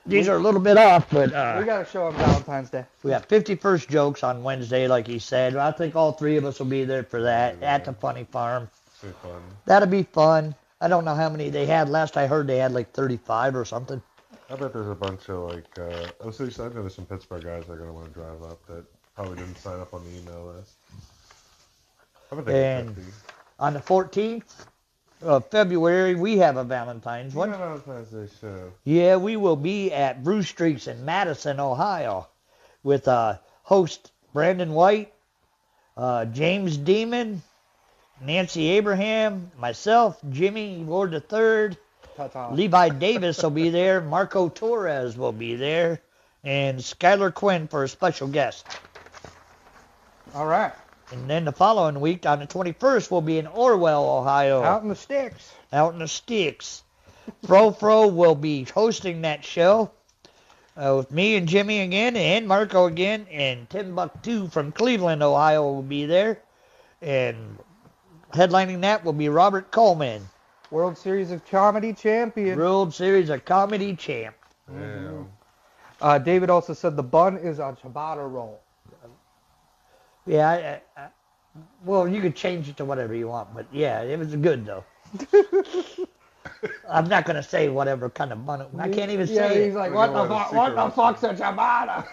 These are a little bit off, but We got a show on Valentine's Day. we got 51st jokes on Wednesday, like he said. I think all three of us will be there for that at the Funny Farm. It's fun. That'll be fun. I don't know how many they had. Last I heard, they had like 35 or something. I bet there's a bunch of like, I know there's some Pittsburgh guys that are gonna want to drive up that probably didn't sign up on the email list. I bet they get And 50. on the 14th of February, we have a Valentine's one. Yeah, Valentine's Day show. Yeah, we will be at Bruce Streets in Madison, Ohio, with host Brandon White, James Demon, Nancy Abraham, myself, Jimmy Ward III, Ta-ta. Levi Davis will be there, Marco Torres will be there, and Skylar Quinn for a special guest. All right. And then the following week, on the 21st, we'll be in Orwell, Ohio. Out in the sticks. Out in the sticks. Fro will be hosting that show with me and Jimmy again, and Marco again, and Timbuktu from Cleveland, Ohio will be there. And headlining that will be Robert Coleman, World Series of Comedy champion. World Series of Comedy champ. Yeah. David also said the bun is a ciabatta roll. Yeah, well, you could change it to whatever you want, but yeah, it was good though. I'm not gonna say whatever kind of bun. I can't even say He's it. like, what the fuck's a ciabatta?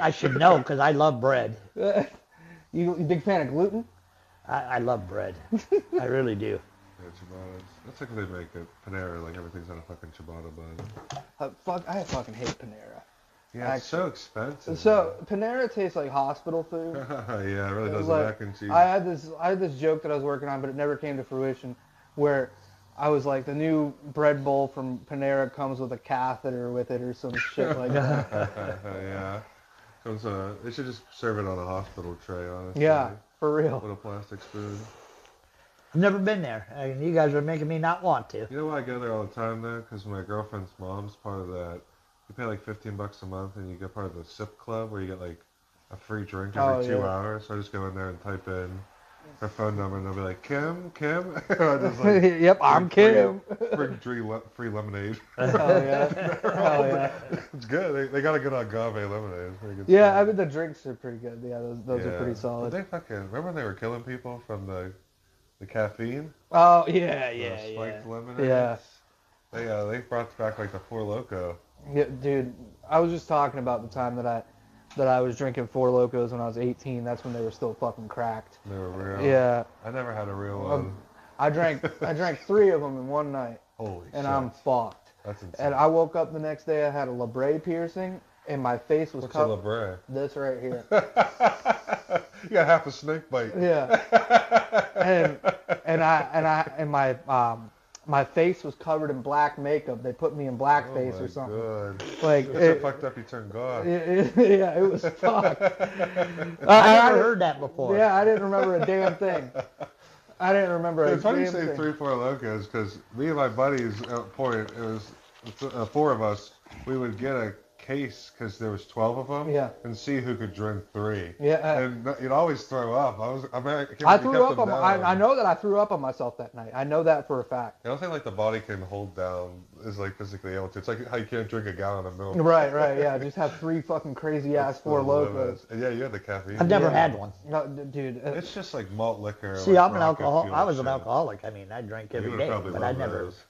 I should know because I love bread. You big fan of gluten? I love bread. I really do. Yeah, ciabattas. That's like when they make it. Panera, like everything's on a fucking ciabatta bun. I fucking hate Panera. Yeah, it's so expensive. So Panera tastes like hospital food. Yeah, it really does. Like, The mac and cheese. I had this joke that I was working on, but it never came to fruition, where I was like, the new bread bowl from Panera comes with a catheter with it or some shit like that. Yeah. They should just serve it on a hospital tray, honestly. Yeah, for real. With a plastic spoon. I've never been there, and you guys are making me not want to. You know why I go there all the time though? Because my girlfriend's mom's part of that. You pay like $15 a month, and you get part of the SIP club where you get like a free drink every 2 hours. So I just go in there and type in her phone number, and they'll be like, Kim. I just, like, Yep, I'm Kim. Free lemonade. Oh yeah. Oh yeah. It's good. They got a good agave lemonade. It's pretty good. Yeah, stuff. I mean the drinks are pretty good. Yeah, those are pretty solid. But they fucking remember when they were killing people from the caffeine? Oh yeah, The spiked lemonade. yeah. They brought back like the Four Loko. Yeah, dude. I was just talking about the time that I was drinking Four Locos when I was 18. That's when they were still fucking cracked. They were real. Yeah. I never had a real one. I drank 3 of them in one night, Holy shit. and I'm fucked. That's insane. And I woke up the next day. I had a labret piercing, and my face was What's a covered. labret? This right here. You got half a snake bite. Yeah. and my face was covered in black makeup. They put me in blackface or something. God. Like It's so fucked up you turned God. yeah, it was fucked. I never heard that before. Yeah, I didn't remember a damn thing. I didn't remember a It's funny you damn say thing. 3 Four Locos because me and my buddies at a point, it was 4 of us, we would get a case because there was 12 of them. Yeah. And see who could drink 3. Yeah. And you'd always throw up. I threw up on. I know that I threw up on myself that night. I know that for a fact. I don't think like the body can hold down is like physically able to. It's like how you can't drink a gallon of milk. Right. Yeah. Just have 3 fucking crazy ass Four Locos. And yeah, you had the caffeine. I've never had one. No, dude. It's just like malt liquor. See, like I'm an rocket alcoholic. fuel I was an shit. alcoholic. I mean, I drank You every would day, probably but I love never. those.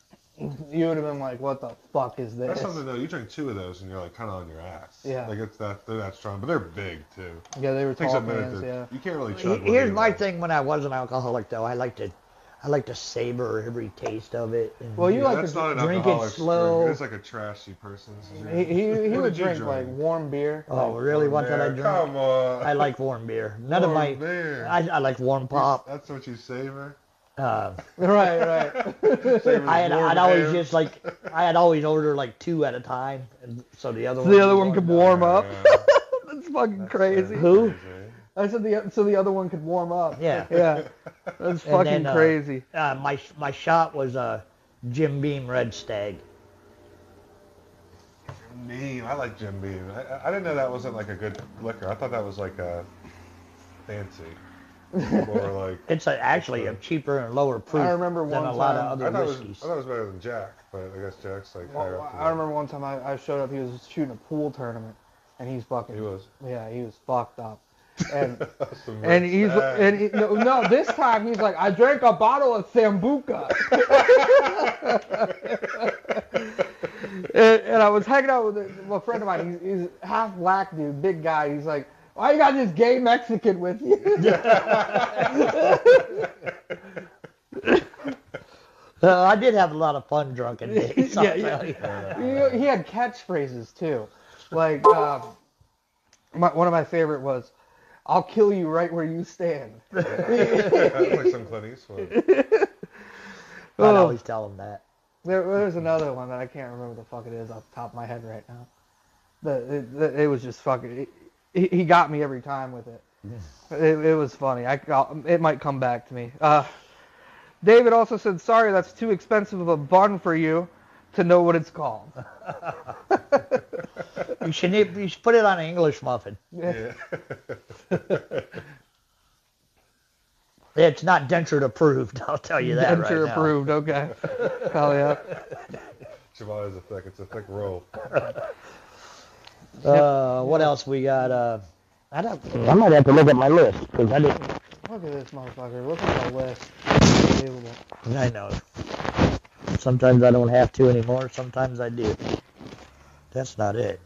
You would have been like, what the fuck is this? That's something though. You drink 2 of those and you're like kind of on your ass. Yeah. Like they're that strong, but they're big too. Yeah, they were It takes tall a minute cans, to. yeah. You can't really chug. one Here's my anyway. thing when I was an alcoholic, though. I like to savor every taste of it. And Well, you Yeah, like that's to not an drink it alcoholic's slow. drink. It's like a trashy person's drink. He What would did you drink like warm beer. Oh, really? What did I Man, drink? Come on. I like warm beer. None of Warm my. beer. I like warm pop. That's what you savor. Right. Savor I'd warm always air. just like I'd always order like 2 at a time, and so the other one. The other one could warm up. Yeah. That's fucking crazy. Who? I said the other one could warm up. Yeah. Yeah. That's fucking then, crazy. My shot was Jim Beam Red Stag. Beam. I like Jim Beam. I didn't know that wasn't like a good liquor. I thought that was like a fancy. Or like. It's actually a cheaper and lower proof I remember than one a lot time- of I other thought it was whiskeys. better than Jack, but I guess Jack's like higher Well, up. I remember one time I showed up. He was shooting a pool tournament, and he's fucking. He was. Yeah, he was fucked up. And Some and red he's flag. and he, no, this time he's like, I drank a bottle of Sambuca. and I was hanging out with a friend of mine. He's half black dude, big guy. He's like, why you got this gay Mexican with you? I did have a lot of fun drunken days. I'll tell you. He had catchphrases too, like one of my favorite was, "I'll kill you right where you stand." Like some Clint Eastwood. I'd always tell him that. There's another one that I can't remember the fuck it is off the top of my head right now. It was just fucking. He got me every time with it. It was funny. It might come back to me. David also said, "Sorry, that's too expensive of a bun for you to know what it's called." You should put it on an English muffin. Yeah. It's not denture approved, I'll tell you that right now. Denture approved, okay. Hell yeah. Chihuahua is it's a thick roll. What else we got? I might have to look at my list because I didn't. Look at this motherfucker. Look at the list. Unbelievable. I know. Sometimes I don't have to anymore. Sometimes I do. That's not it.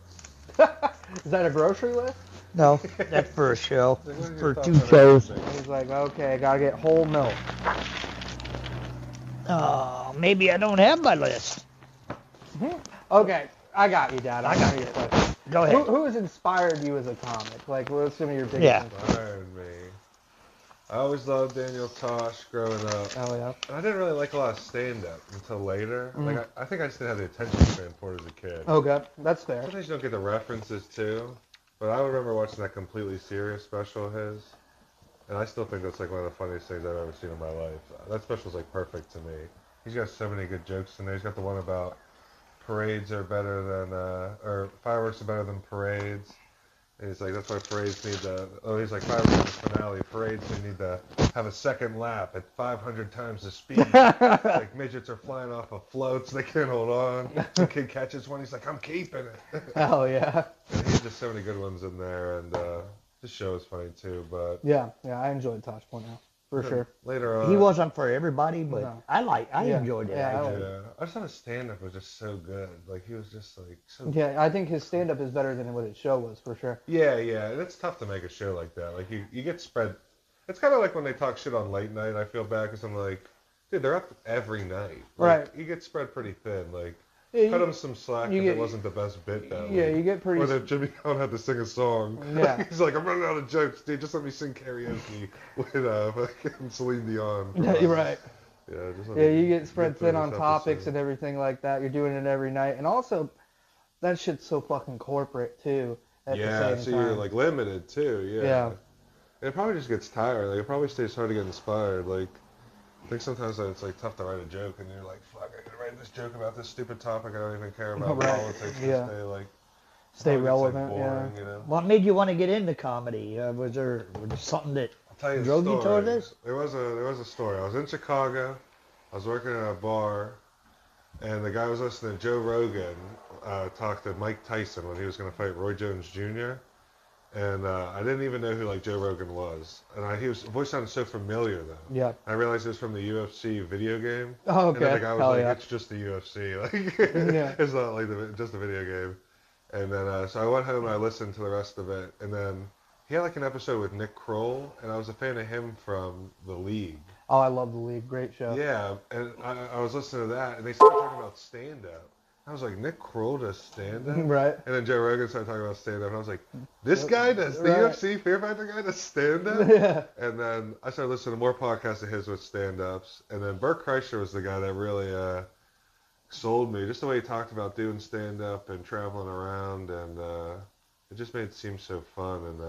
Is that a grocery list? No, that's for a show. For talking 2 about shows. He's like, okay, I gotta get whole milk. Oh, maybe I don't have my list. Okay, I got you, Dad. I got your question. Go ahead. Who has inspired you as a comic? Like, what's some of your biggest Yeah. Inspired me. I always loved Daniel Tosh growing up. Oh, yeah. And I didn't really like a lot of stand-up until later. Mm. Like I think I just didn't have the attention span for it as a kid. Okay, that's fair. Sometimes you don't get the references too. But I remember watching that Completely Serious special of his. And I still think that's like one of the funniest things I've ever seen in my life. That special's like perfect to me. He's got so many good jokes in there. He's got the one about parades are better than, or fireworks are better than parades. And he's like, that's why parades need he's like, fireworks are the finale. Parades, they need to have a second lap at 500 times the speed. Like, midgets are flying off of floats. They can't hold on. The kid catches one. He's like, I'm keeping it. Oh, yeah. And he had just so many good ones in there. And this show is funny, too. But Yeah, I enjoyed Tosh Point out, for sure. later on... He wasn't for everybody, but No. I Yeah. enjoyed it. Yeah, I did. Yeah, I just thought his stand-up was just so good. Like, he was just, like, so... Yeah, I think his stand-up is better than what his show was, for sure. Yeah, and it's tough to make a show like that. Like, you get spread... It's kind of like when they talk shit on late night, I feel bad, because I'm like, dude, they're up every night. Like, Right. You get spread pretty thin. Like, Yeah, cut him some slack you if get- it wasn't the best bit that Yeah, week. you get pretty... Or that Jimmy Fallon had to sing a song. Yeah. He's like, I'm running out of jokes, dude. Just let me sing karaoke with fucking Celine Dion. Yeah, you're right. Yeah, just let Yeah, me you get spread through thin on this topics episode. and everything like that. You're doing it every night. And also, that shit's so fucking corporate, too, at Yeah, the so same time. you're like limited too. Yeah. Yeah. It probably just gets tired. Like it probably stays hard to get inspired. Like I think sometimes it's like tough to write a joke, and you're like, fuck, I gotta write this joke about this stupid topic. I don't even care about Right. politics. Yeah. To stay like Stay it's, like, relevant, boring, you know? What made you want to get into comedy? Was there something that I'll tell you drove the you story. toward this? There was a story. I was in Chicago. I was working at a bar, and the guy was listening to Joe Rogan talk to Mike Tyson when he was going to fight Roy Jones Jr. And I didn't even know who like Joe Rogan was, and his voice sounded so familiar though. Yeah. I realized it was from the UFC video game. Oh, And then okay. the guy was Hell like, yeah. "It's just the UFC. Like, Yeah. it's not like just a video game." And then so I went home and I listened to the rest of it, and then he had like an episode with Nick Kroll, and I was a fan of him from The League. Oh, I love The League. Great show. Yeah, and I was listening to that, and they started talking about stand-up. I was like, Nick Kroll does stand-up? Right. And then Joe Rogan started talking about stand-up, and I was like, this guy does, the Right. UFC Fear Factor guy does stand-up? Yeah. And then I started listening to more podcasts of his with stand-ups, and then Bert Kreischer was the guy that really sold me, just the way he talked about doing stand-up and traveling around, and it just made it seem so fun, and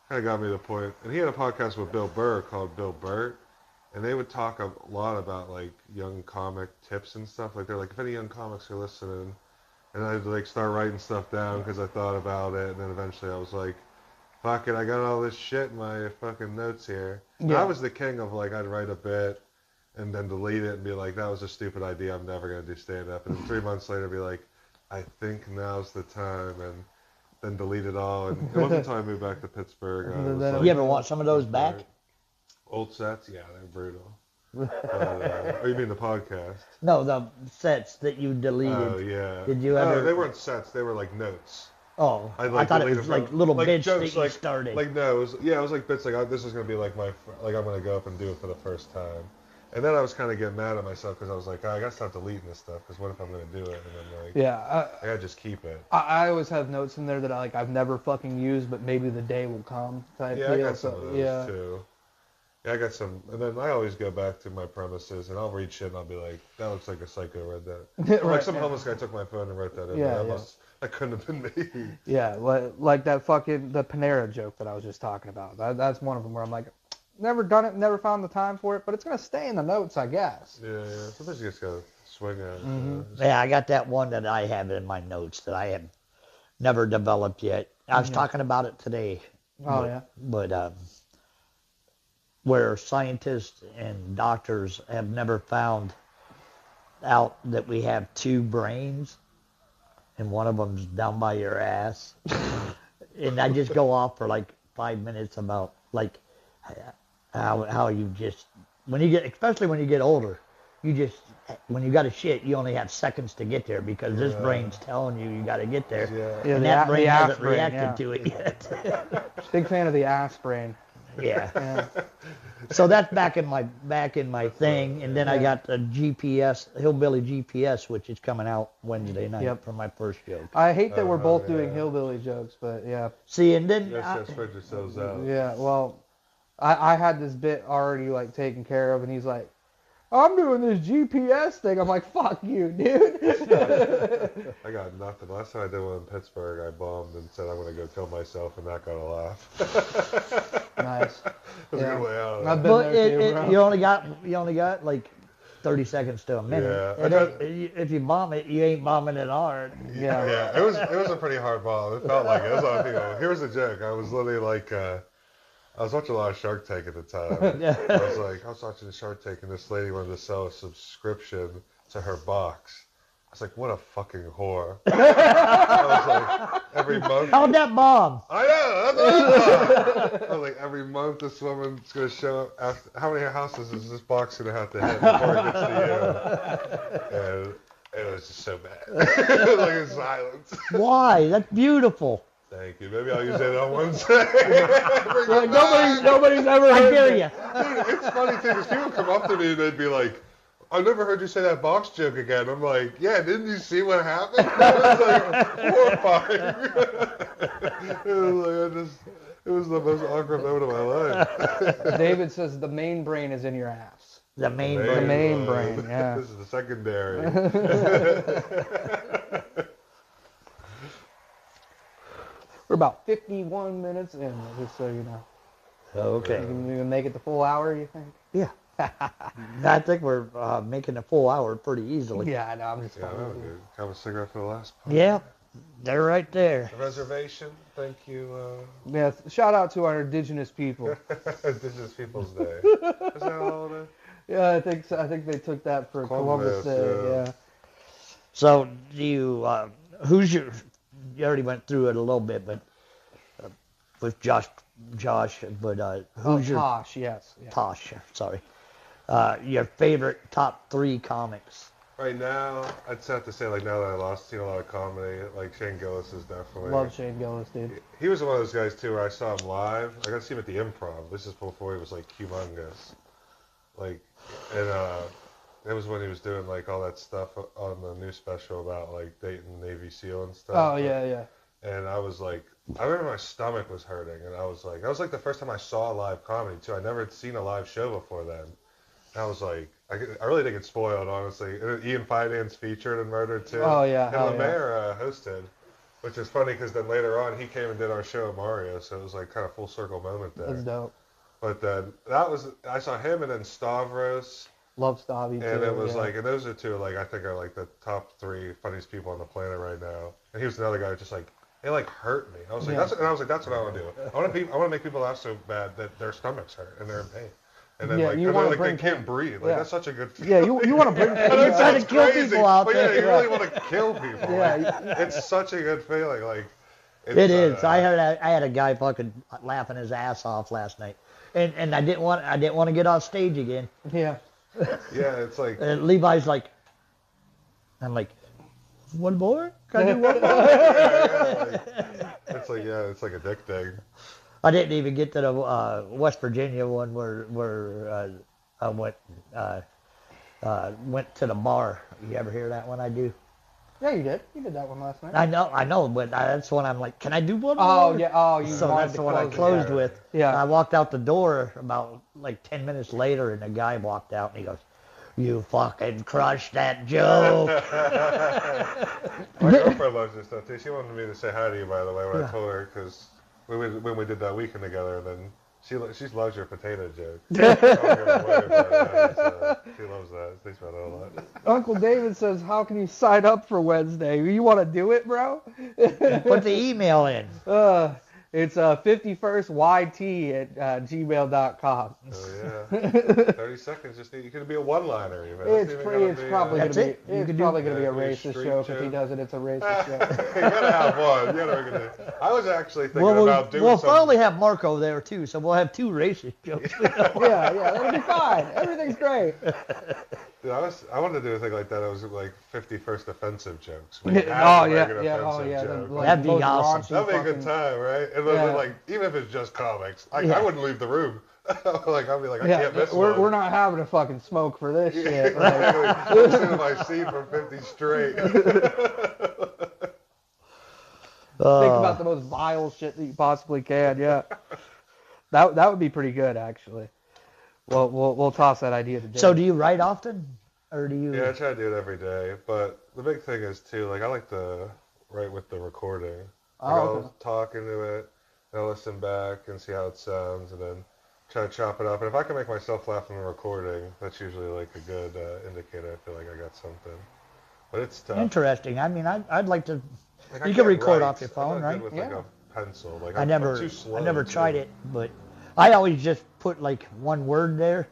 kind of got me to the point. And he had a podcast with Bill Burr called Bill Burt, and they would talk a lot about like young comic tips and stuff. Like they're like, if any young comics are listening, and I'd like start writing stuff down because I thought about it, and then eventually I was like, fuck it, I got all this shit in my fucking notes here. And Yeah. I was the king of like, I'd write a bit and then delete it and be like, that was a stupid idea, I'm never gonna do stand up. And then 3 months later be like, I think now's the time. And then delete it all. And it wasn't until I moved back to Pittsburgh. I was like, You ever want some of those back? Old sets? Yeah, they're brutal. Oh, you mean the podcast? No, the sets that you deleted. Oh, yeah. Did you ever? No, they weren't sets. They were like notes. Oh, I'd, I thought it delete was them like from- little like bits jokes, that you started. Like no, it was like bits like, oh, this is gonna be like like I'm gonna go up and do it for the first time. And then I was kind of getting mad at myself because I was like, oh, I gotta stop deleting this stuff because what if I'm gonna do it? And then like, Yeah. I gotta just keep it. I always have notes in there that I've never fucking used, but maybe the day will come type Yeah, I deal. got some of those too. Yeah, I got some, and then I always go back to my premises and I'll read shit and I'll be like, that looks like a psycho read that. Or like some homeless guy took my phone and wrote that in. Yeah, That couldn't have been me. Yeah, like that fucking the Panera joke that I was just talking about. That's one of them where I'm like, never done it, never found the time for it, but it's gonna stay in the notes, I guess. Yeah. Sometimes you just gotta swing at it. Yeah, I got that one that I have in my notes that I have never developed yet. I was talking about it today. Oh yeah. But where scientists and doctors have never found out that we have two brains, and one of them's down by your ass. And I just go off for like 5 minutes about like how you just especially when you get older, when you got to shit, you only have seconds to get there because this brain's telling you got to get there, and that brain hasn't reacted to it yet. Big fan of the ass brain. Yeah. So that's back in my thing, and then I got the GPS, Hillbilly GPS, which is coming out Wednesday night for my first joke. I hate that we're both doing hillbilly jokes, but yeah. See, and then Spread yourselves out. Yeah, well, I had this bit already like taken care of, and he's like, I'm doing this GPS thing. I'm like, fuck you, dude. I got nothing. Last time I did one in Pittsburgh, I bombed and said I'm gonna go kill myself, and that got a laugh. Nice. That's a good way out of I've it. been but there too, bro. you only got like 30 seconds to a minute. Yeah. If you bomb it, you ain't bombing it hard. Yeah, it was a pretty hard bomb. It felt like it. It was a lot of people. Here's the joke. I was literally like, I was watching a lot of Shark Tank at the time. I was watching Shark Tank, and this lady wanted to sell a subscription to her box. I was like, what a fucking whore. I was like, every month. How'd that bomb? I know. That's what I thought. I was like, every month this woman's going to show up. After, how many houses is this box going to have to hit before it gets to you? And it was just so bad. Like in silence. Why? That's beautiful. Thank you. Maybe I'll use it on Wednesday. Nobody's ever I heard dare it. you. Dude, it's funny too, because people come up to me and they'd be like, I've never heard you say that box joke again. I'm like, yeah, didn't you see what happened? It was like horrifying. It was the most awkward moment of my life. David says the main brain is in your ass. The main The brain. main brain, yeah. This is the secondary. We're about 51 minutes in, just so you know. Okay. You can make it the full hour, you think? Yeah. I think we're making a full hour pretty easily. Yeah, I know. I'm just Yeah, fucking that was with you. good. Have a cigarette for the last part. Yeah. They're right there. The reservation. Thank you. Yeah, shout out to our indigenous people. Indigenous Peoples Day. Is that a holiday? Yeah, I think so. I think they took that for Columbus Day. Yeah. So do you, you already went through it a little bit, but with Josh, but who's your, Tosh, yes. Yeah. Tosh, sorry. Your favorite top 3 comics? Right now, I'd have to say, like, now that I seen a lot of comedy, like, Shane Gillis is definitely... Love Shane Gillis, dude. He was one of those guys, too, where I saw him live. I got to see him at the Improv. This is before he was, like, humongous. Like, and it was when he was doing, like, all that stuff on the new special about, like, dating Navy SEAL and stuff. Oh, yeah. And I was like, I remember my stomach was hurting, and I was like, the first time I saw live comedy, too. I never had seen a live show before then. And I was like, I really didn't get spoiled, honestly. And Ian Finance featured in Murder, too. Oh, yeah. And LeMaire hosted, which is funny because then later on he came and did our show at Mario, so it was like kind of full circle moment there. That's dope. But then I saw him and then Stavros. Love Stabby, too. And it was yeah. like, and those are two, like, I think are like the top 3 funniest people on the planet right now. And he was another guy who just like, it like hurt me. I was like, that's what I want to do. I want to make people laugh so bad that their stomachs hurt and they're in pain. And then they can't breathe. Like that's such a good feeling. Yeah, you want to bring. You're trying to kill people out there. Yeah, you really want to kill people. Yeah. Like, it's such a good feeling. Like, It is. I had a guy fucking laughing his ass off last night, and I didn't want to get off stage again. Yeah. Yeah, it's like. And Levi's like, I'm like, one more? Can I do one more? It's like a dick thing. I didn't even get to the West Virginia one where I went to the bar. You ever hear that one? I do. Yeah, you did. You did that one last night. I know, but that's when I'm like, can I do one more? Oh, yeah. Oh, you So wanted that's to the one I close it. closed with. Yeah. I walked out the door about like 10 minutes later, and a guy walked out, and he goes, "You fucking crushed that joke." My girlfriend loves this stuff too. She wanted me to say hi to you, by the way, when I told her, because when we did that weekend together, and then she loves your potato joke. She loves that. She thinks about it a lot. Uncle David says, how can you sign up for Wednesday? You want to do it, bro? Put the email in. It's 51styt@gmail.com. Oh yeah, 30 seconds. It could be a one-liner even. It's probably going to be a Yeah, racist street joke. If joke. he does it, it's a racist joke. You gotta have one. I was actually thinking about doing we'll something. probably have Marco there too, so we'll have two racist jokes. Yeah, that'll be fine. Everything's great. Dude, I wanted to do a thing like that. It was like 51st offensive jokes. That'd be awesome. That'd be a good time, right? And then like, even if it's just comics, I wouldn't leave the room. Like I'd be like, I can't miss one. We're not having a fucking smoke for this shit. Exactly. I'm sitting in my seat for 50 straight. Think about the most vile shit that you possibly can. Yeah, that would be pretty good actually. Well, we'll toss that idea to Dave. So do you write often, or do you? Yeah, I try to do it every day. But the big thing is too, like I like to write with the recording. Like, I'll talk into it, and I'll listen back and see how it sounds, and then try to chop it up. And if I can make myself laugh in the recording, that's usually like a good indicator. I feel like I got something. But it's tough. Interesting. I mean, I'd like to. Like, You can record write. off your phone, I'm not right? good with like a pencil. Like I I'm never too slow tried it, but I always just put like one word there,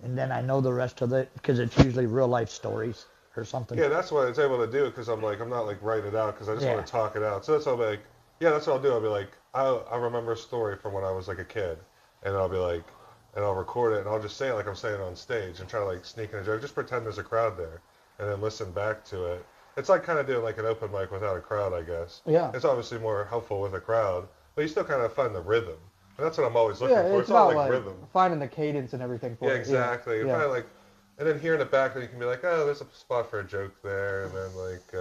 and then I know the rest of it because it's usually real life stories or something. Yeah, that's why it's able to do it because I'm not like writing it out because I just want to talk it out. So that's what I'll be like. Yeah, that's what I'll do. I'll be like, I remember a story from when I was like a kid, and I'll be like, and I'll record it and I'll just say it like I'm saying it on stage and try to like sneak in a joke. Just pretend there's a crowd there, and then listen back to it. It's like kind of doing like an open mic without a crowd, I guess. Yeah. It's obviously more helpful with a crowd, but you still kind of find the rhythm. And that's what I'm always looking for. It's It's all about like rhythm. finding the cadence and everything for Yeah, it. exactly. Yeah. You find like, and then hearing it back, then you can be like, oh, there's a spot for a joke there, and then like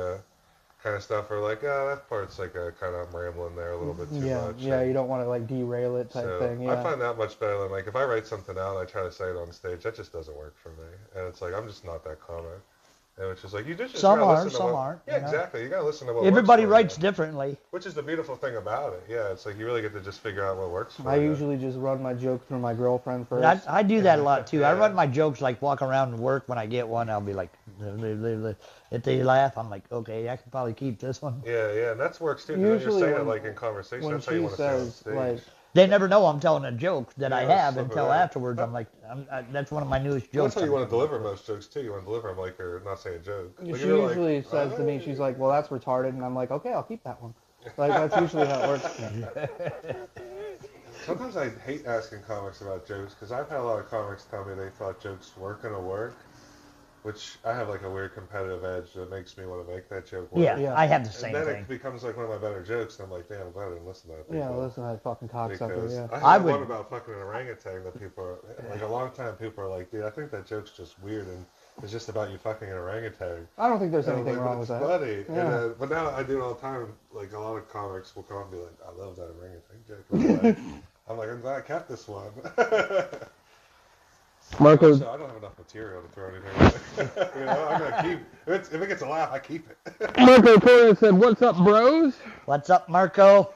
kind of stuff, or like, oh, that part's like kind of rambling there a little bit too much. Yeah, and you don't want to like derail it type thing. Yeah. I find that much better than like if I write something out and I try to say it on stage, that just doesn't work for me. And it's like I'm just not that comic. And it's just like you just Some gotta are, listen to some what, aren't. Yeah, exactly. You gotta listen to what Everybody works for writes you. differently. Which is the beautiful thing about it. Yeah, it's like you really get to just figure out what works for I you. usually just run my joke through my girlfriend first. I do that a lot too. Yeah. I run my jokes like walk around and work. When I get one, I'll be like, if they laugh, I'm like, okay, I can probably keep this one. Yeah, and that works too. Because you're Usually saying it when- like in conversation. when That's how you she want to say it on says stage. like, They never know I'm telling a joke that I Yeah, have slip it until out. afterwards. I'm like, that's one of my newest Well, jokes. that's how you want to deliver most jokes too. You want to deliver them like you're not saying a joke. Like, she you're usually like, says to me, she's like, well, that's retarded, and I'm like, okay, I'll keep that one. Like that's usually how it works. Sometimes I hate asking comics about jokes because I've had a lot of comics tell me they thought jokes weren't gonna work, which I have like a weird competitive edge that makes me want to make that joke work. Yeah, I have the same and then thing. it becomes like one of my better jokes, and I'm like, damn, I'm glad I didn't listen to that. Yeah, people. listen to that fucking cocksucker. Because Yeah. I had would- one about fucking an orangutan that people are, like a long time people are like, dude, I think that joke's just weird and it's just about you fucking an orangutan. I don't think there's And I'm anything like, wrong but with it's that. funny. Yeah. And then, but now I do it all the time. Like a lot of comics will come up and be like, I love that orangutan joke. I'm like, I'm glad I kept this one. Marco, Also, I don't have enough material to throw anything. You know, I'm gonna keep. If it gets a laugh, I keep it. Marco Porter said, "What's up, bros?" What's up, Marco?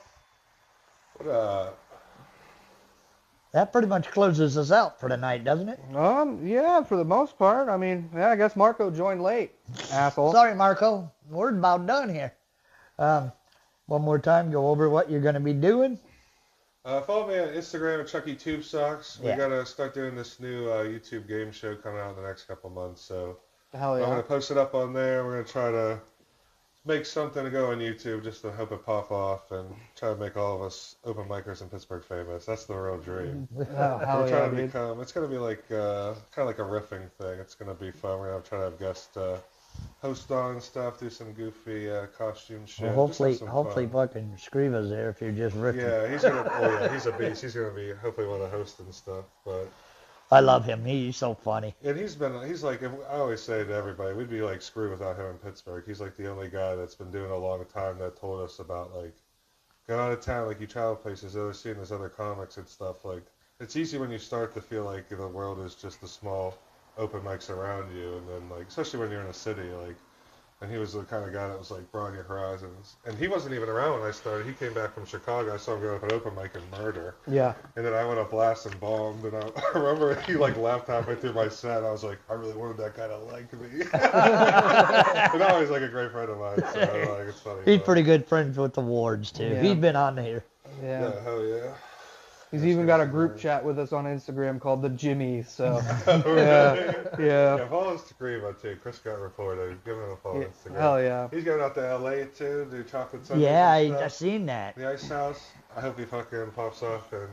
What, That pretty much closes us out for tonight, doesn't it? Yeah, for the most part. I mean, yeah, I guess Marco joined late, asshole. Sorry, Marco. We're about done here. One more time, go over what you're going to be doing. Follow me on Instagram at Chucky Tube Socks. We Yeah. gotta start doing this new YouTube game show coming out in the next couple months. So Hell I'm yeah. gonna post it up on there. We're gonna try to make something to go on YouTube just to hope it pop off and try to make all of us open micers in Pittsburgh famous. That's the real dream. Oh, hell We're yeah, trying to dude. become. It's gonna be like kind of like a riffing thing. It's gonna be fun. We're gonna try to have guest host on and stuff, do some goofy costume shit. Well, just have hopefully some fun. fucking Scriva's there if you're just ripping. Yeah, he's gonna. Oh yeah, he's a beast. He's gonna be hopefully one of the hosts and stuff. But I love him. He's so funny. and he's like, I always say to everybody, we'd be like screwed without him in Pittsburgh. He's like the only guy that's been doing it a long time that told us about like, go out of town, like you travel places, they're seeing there's other comics and stuff. Like, it's easy when you start to feel like the world is just the small open mics around you, and then like, especially when you're in a city, like, and he was the kind of guy that was like broaden your horizons. And he wasn't even around when I started. He came back from Chicago. I saw him go up an open mic and murder. Yeah. And then I went up last and bombed, and I remember he like laughed halfway through my set. I was like, I really wanted that guy to like me. And now he's like a great friend of mine, so like it's funny. He's but- pretty good friends with the Wards too. Yeah. He's been on here. Yeah. Yeah, hell yeah. He's even got a group chat with us on Instagram called the Jimmy. So Yeah. yeah. Follow us to Greenwood too. Chris got reported. Give him a follow on Instagram. Hell yeah. He's going out to LA too, do chocolate sundaes. Yeah, and I stuff. seen that. The Ice House. I hope he fucking pops off and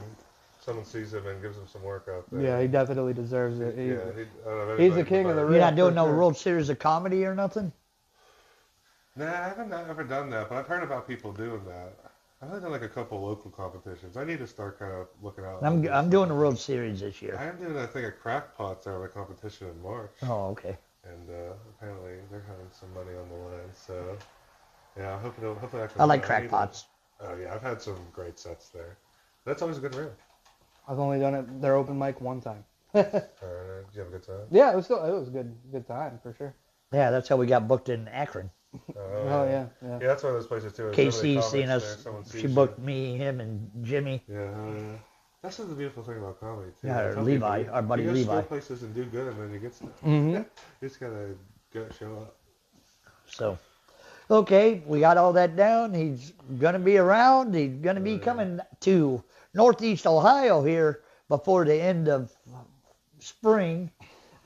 someone sees him and gives him some work out there. Yeah, he definitely deserves it. Yeah, I don't know if he's the anybody's king of the better. You're Yeah, not doing for no sure. World Series of comedy or nothing? Nah, I haven't ever done that, but I've heard about people doing that. I've only done like a couple local competitions. I need to start kind of looking out. I'm doing the World Series this I year. am doing that thing at Crackpots out of a competition in March. Oh, okay. And apparently they're having some money on the line, so yeah, hopefully I can. I like need Crackpots. to- Oh yeah, I've had some great sets there. That's always a good room. I've only done it their open mic one time. Did you have a good time? Yeah, it was a good time for sure. Yeah, that's how we got booked in Akron. Oh yeah. Yeah, that's one of those places too. There's so many KC comics seen there, us. someone sees She you. booked me, him, and Jimmy. Yeah, hell yeah. That's the beautiful thing about comedy too. Yeah, I or tell Levi, people, our buddy you Levi. go places and do good, and then you get stuff. Mm-hmm. You just gotta go show up. So, okay, we got all that down. He's gonna be around. He's gonna be coming to Northeast Ohio here before the end of spring.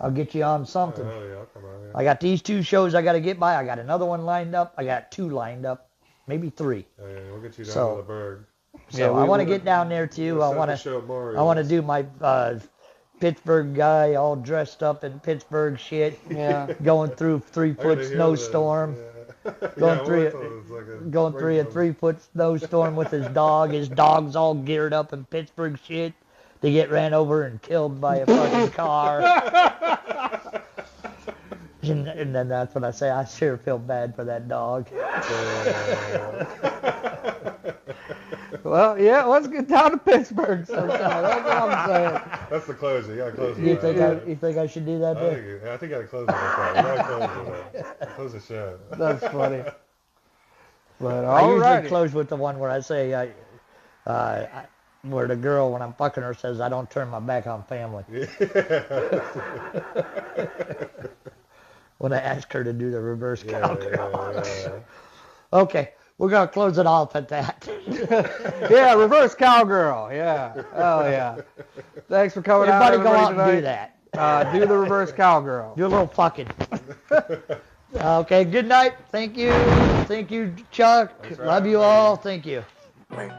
I'll get you on something. Oh yeah, I'll come on. Yeah. I got these 2 shows I got to get by. I got another one lined up. I got 2 lined up, maybe 3. Oh, yeah, we'll get you down So- to the Berg. So Yeah, I we- want to we- get down there too. We'll I set want the to. show at Mario's. I want to do my Pittsburgh guy all dressed up in Pittsburgh shit, Yeah. going through I gotta 3-foot hear snowstorm. this. Yeah. Going Yeah, through we'll it- wait till it's like a Going through a spring 3-foot snowstorm with his dog. His dog's all geared up in Pittsburgh shit. They get ran over and killed by a fucking car. And then that's when I say I sure feel bad for that dog. Well, yeah, let's get down to Pittsburgh sometime. That's what I'm saying. That's the closer. You gotta close it. You with think that. you think I should do that? I There? think you gotta close it with that. You gotta close it with that. Close the show. That's funny. But I all usually right. close with the one where I say where the girl when I'm fucking her says I don't turn my back on family. When I ask her to do the reverse cowgirl. Yeah. Okay, we're gonna close it off at that. Yeah, reverse cowgirl. Yeah. Oh yeah. Thanks for coming out, Everybody go out everybody, and do tonight. that. Do the reverse cowgirl. Do a little fucking. Okay, good night. Thank you. Thank you, Chuck. Thanks for Love having you me. all. Thank you. Wait.